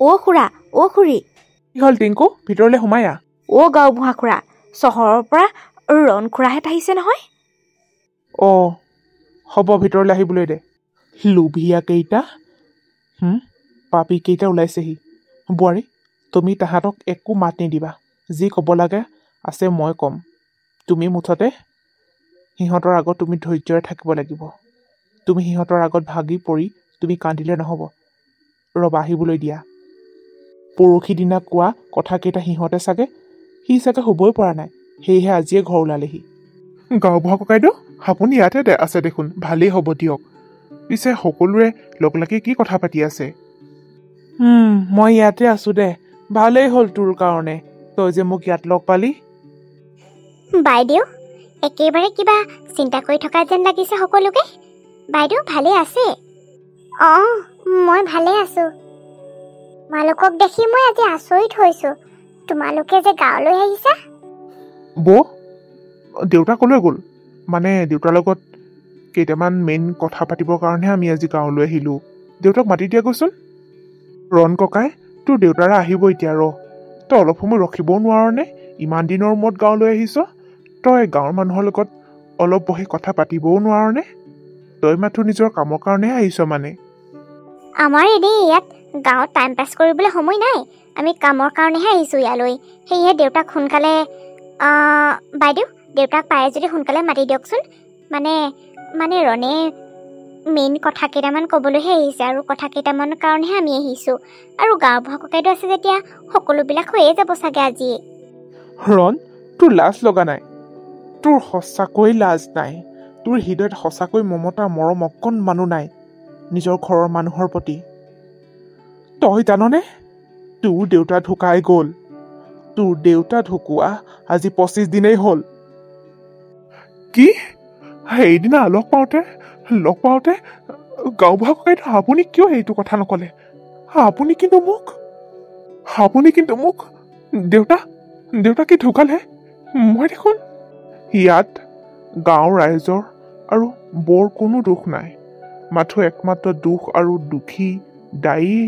অ' খুৰা অ' খুৰী কি হ'ল টিংকু ভিতৰলৈ সোমাই আহ অ' গাঁওবুঢ়া খুৰা চহৰৰ পৰা ৰণ খুৰাহেঁত আহিছে নহয় অঁ হ'ব ভিতৰলৈ আহিবলৈ দে লোভিয়া কেইটা পাপি কেইটা ওলাইছেহি বোৱাৰী তুমি তাহাঁতক একো মাত নিদিবা যি ক'ব লাগে আছে মই ক'ম তুমি মুঠতে সিহঁতৰ আগত তুমি ধৈৰ্যৰে থাকিব লাগিব তুমি সিহঁতৰ আগত ভাগি পৰি তুমি কান্দিলে নহ'ব ৰবা আহিবলৈ দিয়া পৰহি দিনা কোৱা কথাকেইটা সিহঁতে চাগে শুবই পৰা নাই সেয়েহে আজিয়ে ঘৰ ওলালেহি গাঁওবুঢ়া ককাইদেউ আপুনি ইয়াতে আছে দেখোন ভালেই হ'ব দিয়ক পিছে সকলোৰে লগ লাগি কি কথা পাতি আছে মই ইয়াতে আছোঁ দে ভালেই হ'ল তোৰ কাৰণে তই যে মোক ইয়াত লগ পালি বাইদেউ একেবাৰে কিবা চিন্তা কৰি থকা যেন লাগিছে সকলোকে বাইদেউ ভালে আছে অঁ মই ভালে আছোঁ তোমালোকক দেখি মই আজি আচৰিত হৈছোঁ তোমালোকে যে গাঁৱলৈ আহিছা বৌ দেউতা ক'লৈ গ'ল মানে দেউতাৰ লগত কেইটামান মেইন কথা পাতিবৰ কাৰণেহে আমি আজি গাঁৱলৈ আহিলোঁ দেউতাক মাতি দিয়া গৈচোন ৰণ ককাই তোৰ দেউতাৰে আহিব এতিয়া তই অলপ সময় ৰখিবও নোৱাৰনে ইমান দিনৰ মূৰত গাঁৱলৈ আহিছ তই গাঁৱৰ মানুহৰ লগত অলপ বহি কথা পাতিবও নোৱাৰনে তই মাথো নিজৰ কামৰ কাৰণেহে আহিছ মানে আমাৰ এনেই ইয়াত গাঁৱত টাইম পাছ কৰিবলৈ সময় নাই আমি কামৰ কাৰণেহে আহিছোঁ ইয়ালৈ সেয়েহে দেউতাক সোনকালে বাইদেউ দেউতাক পাৰে যদি সোনকালে মাতি দিয়কচোন মানে ৰণে মেইন কথা কেইটামান ক'বলৈহে আহিছে আৰু কথা কেইটামানৰ কাৰণেহে আমি আহিছোঁ আৰু গাঁওবুঢ়া ককাইদেউ আছে যেতিয়া সকলোবিলাক হৈয়ে যাব চাগে আজি ৰণ তোৰ লাজ লগা নাই তোৰ সঁচাকৈ লাজ নাই তোৰ হৃদয়ত সঁচাকৈ মমতা মৰম অকণমানো নাই নিজৰ ঘৰৰ মানুহৰ প্ৰতি তই জাননে তোৰ দেউতা ঢুকাই গ'ল তোৰ দেউতা ঢুকুৱা আজি 25 দিনেই হ'ল কি সেইদিনা লগ পাওঁতে গাঁওবুঢ়া ককাইদেউ আপুনি কিয় এইটো কথা নকলে আপুনি কিন্তু মোক দেউতা কি ঢুকালে মই দেখোন ইয়াত গাঁৱৰ ৰাইজৰ আৰু বৰ কোনো দুখ নাই মাথো একমাত্ৰ দুখ আৰু দুখী দায়ী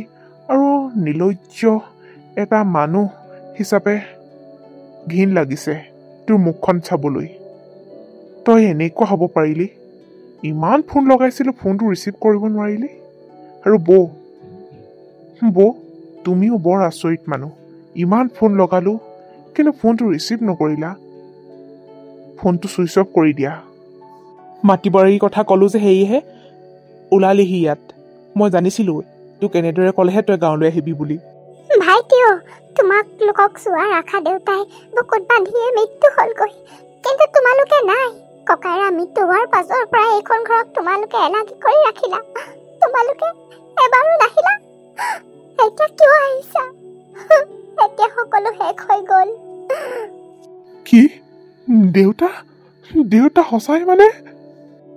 আৰু নিৰ্লজ্জ এটা মানুহ হিচাপে ঘিণ লাগিছে তোৰ মুখখন চাবলৈ তই এনেকুৱা হ'ব পাৰিলি ইমান ফোন লগাইছিলো ফোনটো ৰিচিভ কৰিব নোৱাৰিলি আৰু বৌ তুমিও বৰ আচৰিত মানুহ ইমান ফোন লগালো কিন্তু ফোনটো ৰিচিভ নকৰিলা ফোনটো ছুইচ অফ কৰি দিয়া মাতিবাৰীৰ কথা ক'লো যে সেয়েহে ওলালিহি ইয়াত মই জানিছিলো তোক এনেদৰে ক'লেহে তই গাঁৱলৈ আহিবি বুলি ভাইটিও তোমালোকক চোৱা ৰাখা দেউতাই বুকুত বান্ধিয়ে মৃত্যু হ'লগৈ কিন্তু তোমালোকে নাই ককাইৰা মৃত্যু হোৱাৰ পাছৰ পৰা এইখন ঘৰক তোমালোকে এলাগি কৰি ৰাখিলা তোমালোকে এবাৰো নাহিলা এতিয়া কিয় আহিছা এতিয়া সকলো শেষ হৈ গ'ল কি দেউতা সঁচাই মানে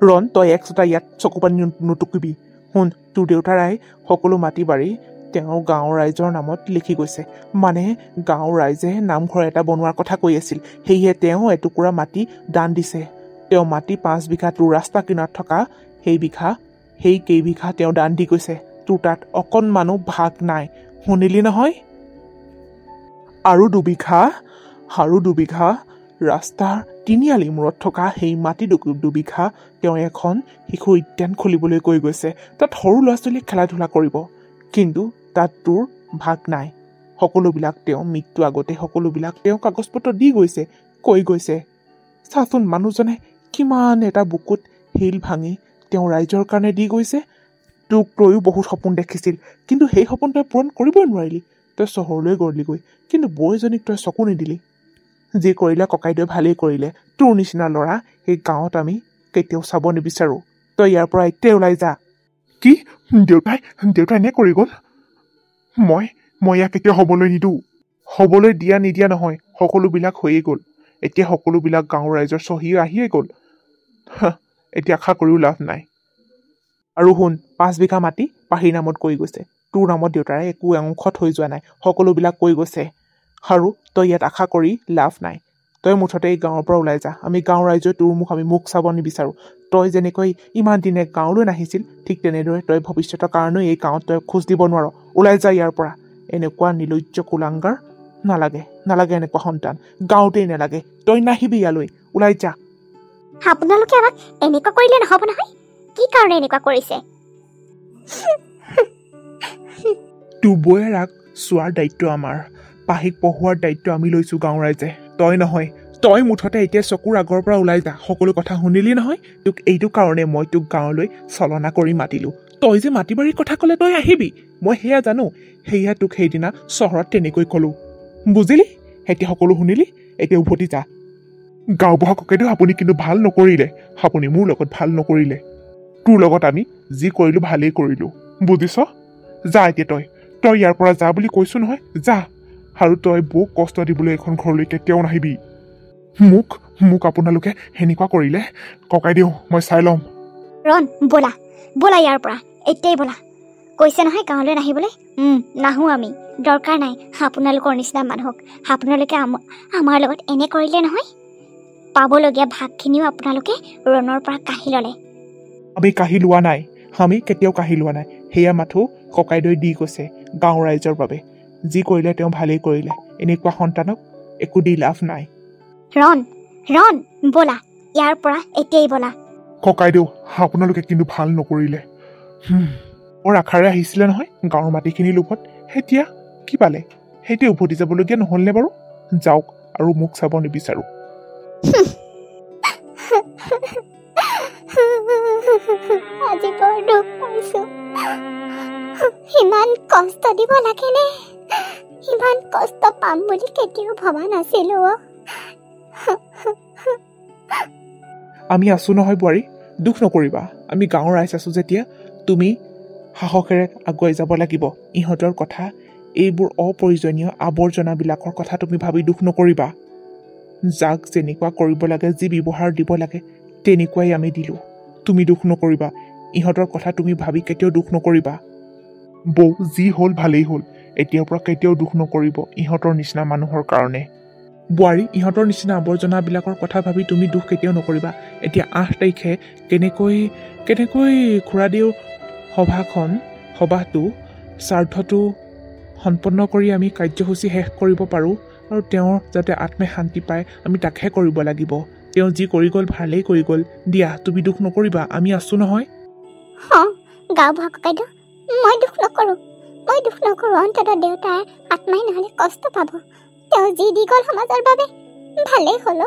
ৰণ তই একচোটা ইয়াত চকু পানী নুটুকিবি শুন তোৰ দেউতাৰাই সকলো মাটি বাৰী তেওঁৰ গাঁৱৰ ৰাইজৰ নামত লিখি গৈছে মানে গাঁৱৰ ৰাইজে নামঘৰ এটা বনোৱাৰ কথা কৈ আছিল সেয়েহে তেওঁ এটুকুৰা মাটি দান দিছে তেওঁ মাটি 5 বিঘা তোৰ ৰাস্তা কিনাৰত থকা সেই কেইবিঘা তেওঁ দান দি গৈছে তোৰ তাত অকণমানো ভাগ নাই শুনিলি নহয় আৰু দুবিঘা ৰাস্তাৰ তিনিআলি মূৰত থকা সেই মাটি দুবিঘা তেওঁ এখন শিশু উদ্যান খুলিবলৈ কৈ গৈছে তাত সৰু ল'ৰা ছোৱালীয়ে খেলা ধূলা কৰিব কিন্তু তাত তোৰ ভাগ নাই সকলোবিলাক তেওঁ মৃত্যু আগতে সকলোবিলাক তেওঁ কাগজ পত্ৰ দি গৈছে কৈ গৈছে চাচোন মানুহজনে কিমান এটা বুকুত শিল ভাঙি তেওঁ ৰাইজৰ কাৰণে দি গৈছে তোক তয়ো বহুত সপোন দেখিছিল কিন্তু সেই সপোন তই পূৰণ কৰিবই নোৱাৰিলি তই চহৰলৈ গ'লিগৈ কিন্তু বৌজনীক তই চকু নিদিলি যি কৰিলে ককাইদেৱে ভালেই কৰিলে তোৰ নিচিনা ল'ৰা এই গাঁৱত আমি কেতিয়াও চাব নিবিচাৰো তই ইয়াৰ পৰা এতিয়া ওলাই যা কি দেউতাই এনে কৰি গ'ল মই ইয়াক কেতিয়াও হ'বলৈ নিদিওঁ হ'বলৈ দিয়া নিদিয়া নহয় সকলোবিলাক হৈয়ে গ'ল এতিয়া সকলোবিলাক গাঁৱৰ ৰাইজৰ চহী আহিয়ে গ'ল এতিয়া আশা কৰিও লাভ নাই আৰু শুন 5 বিঘা মাটি পাহিৰ নামত কৈ গৈছে তোৰ নামত দেউতাৰে একো অংশ থৈ যোৱা নাই সকলোবিলাক কৈ গৈছে আৰু তই ইয়াত আশা কৰি লাভ নাই তই মুঠতে এই গাঁৱৰ পৰা ওলাই যা আমি গাঁৱৰ ৰাইজে তোৰ আমি মুখ চাব নিবিচাৰোঁ তই যেনেকৈ ইমান দিনে গাঁৱলৈ নাহিছিল ঠিক তেনেদৰে তই ভৱিষ্যতৰ কাৰণেও এই গাঁৱত তই খোজ দিব নোৱাৰ ওলাই যা ইয়াৰ পৰা এনেকুৱা নিৰ্লজ্জ কুলাংগাৰ নালাগে এনেকুৱা সন্তান গাঁৱতেই নালাগে তই নাহিবি ইয়ালৈ ওলাই যা আপোনালোকে আমাক এনেকুৱা কৰিলে নহ'ব নহয় কি কাৰণে এনেকুৱা কৰিছে তোৰ বৌয়ে ৰাগ চোৱাৰ দায়িত্ব আমাৰ পাহিক পঢ়োৱাৰ দায়িত্ব আমি লৈছোঁ গাঁৱৰ ৰাইজে তই নহয় তই মুঠতে এতিয়া চকুৰ আগৰ পৰা ওলাই যা সকলো কথা শুনিলি নহয় তোক এইটো কাৰণে মই তোক গাঁৱলৈ চলনা কৰি মাতিলোঁ তই যে মাটি বাৰীৰ কথা ক'লে তই আহিবি মই সেয়া জানো সেয়া তোক সেইদিনা চহৰত তেনেকৈ ক'লোঁ বুজিলি এতিয়া সকলো শুনিলি এতিয়া উভতি যা গাঁওবুঢ়া ককাইদেউ আপুনি কিন্তু ভাল নকৰিলে আপুনি মোৰ লগত ভাল নকৰিলে তোৰ লগত আমি যি কৰিলোঁ ভালেই কৰিলোঁ বুজিছ যা এতিয়া তই ইয়াৰ পৰা যা বুলি কৈছোঁ নহয় যা আৰু তই বৌক কষ্ট দিবলৈ এখন ঘৰলৈ কেতিয়াও নাহিবি মোক আপোনালোকে সেনেকুৱা কৰিলে ককাইদেউ মই চাই ল'ম ৰণ ব'লা ইয়াৰ পৰা এতিয়াই ব'লা কৈছে নহয় গাঁৱলৈ নাহিবলৈ নাহোঁ আমি দৰকাৰ নাই আপোনালোকৰ নিচিনা মানুহক আপোনালোকে আমাৰ লগত এনে কৰিলে নহয় পাবলগীয়া ভাগখিনিও আপোনালোকে ৰণৰ পৰা কাঢ়ি ল'লে আমি কাঢ়ি লোৱা নাই আমি কেতিয়াও কাঢ়ি লোৱা নাই সেয়া মাথো ককাইদেৱে দি গৈছে গাঁৱৰ ৰাইজৰ বাবে যি কৰিলে তেওঁ ভালেই কৰিলে এনেকুৱা সন্তানক একো দি লাভ নাই ৰণ ব'লা ইয়াৰ পৰা এতিয়াই ব'লা ককাইদেউ আপোনালোকে কিন্তু ভাল নকৰিলে মোৰ আশাৰে আহিছিলে নহয় গাঁৱৰ মাটিখিনি লোভত এতিয়া কি পালে সেইটোৱে উভতি যাবলগীয়া নহ'লনে বাৰু যাওক আৰু মোক চাব নিবিচাৰোঁ আজি বৰ দুখ পাইছোঁ ইমান কষ্ট দিব লাগেনে ইমান কষ্ট পাম বুলি কেতিয়াও ভবা নাছিলোঁ আমি আছো নহয় বোৱাৰী, দুখ নকৰিবা। আমি গাঁৱৰ ৰাইজ আছো যেতিয়া তুমি সাহসেৰে আগুৱাই যাব লাগিব। ইহঁতৰ কথা, এইবোৰ অপ্ৰয়োজনীয় আৱৰ্জনাবিলাকৰ কথা তুমি ভাবি দুখ নকৰিবা। যাক যেনেকুৱা কৰিব লাগে, যি ব্যৱহাৰ দিব লাগে, তেনেকুৱাই আমি দিলোঁ। তুমি দুখ নকৰিবা। ইহঁতৰ কথা তুমি ভাবি কেতিয়াও দুখ নকৰিবা। বৌ, যি হ'ল ভালেই হ'ল। এতিয়াৰ পৰা কেতিয়াও দুখ নকৰিব ইহঁতৰ নিচিনা মানুহৰ কাৰণে। বোৱাৰী, ইহঁতৰ নিচিনা আৱৰ্জনাবিলাকৰ কথা ভাবি তুমি দুখ কেতিয়াও নকৰিবা। এতিয়া 8 তাৰিখে কেনেকৈ খুৰাদেউৰ সভাটো শ্ৰাদ্ধটো সম্পন্ন কৰি আমি কাৰ্যসূচী শেষ কৰিব পাৰোঁ আৰু তেওঁৰ যাতে আত্মাই শান্তি পায়, আমি তাকহে কৰিব লাগিব। তেওঁ যি কৰি গ'ল ভালেই কৰি গ'ল। দিয়া, তুমি দুখ নকৰিবা, আমি আছো নহয়। গাঁওবুঢ়া ককাইদেউ, মই দুখ নকৰোঁ। অন্ততঃ দেউতাৰ আত্মাই নহ'লে কষ্ট পাব। তেওঁ যি দি গ'ল সমাজৰ বাবে, ভালেই হ'ল।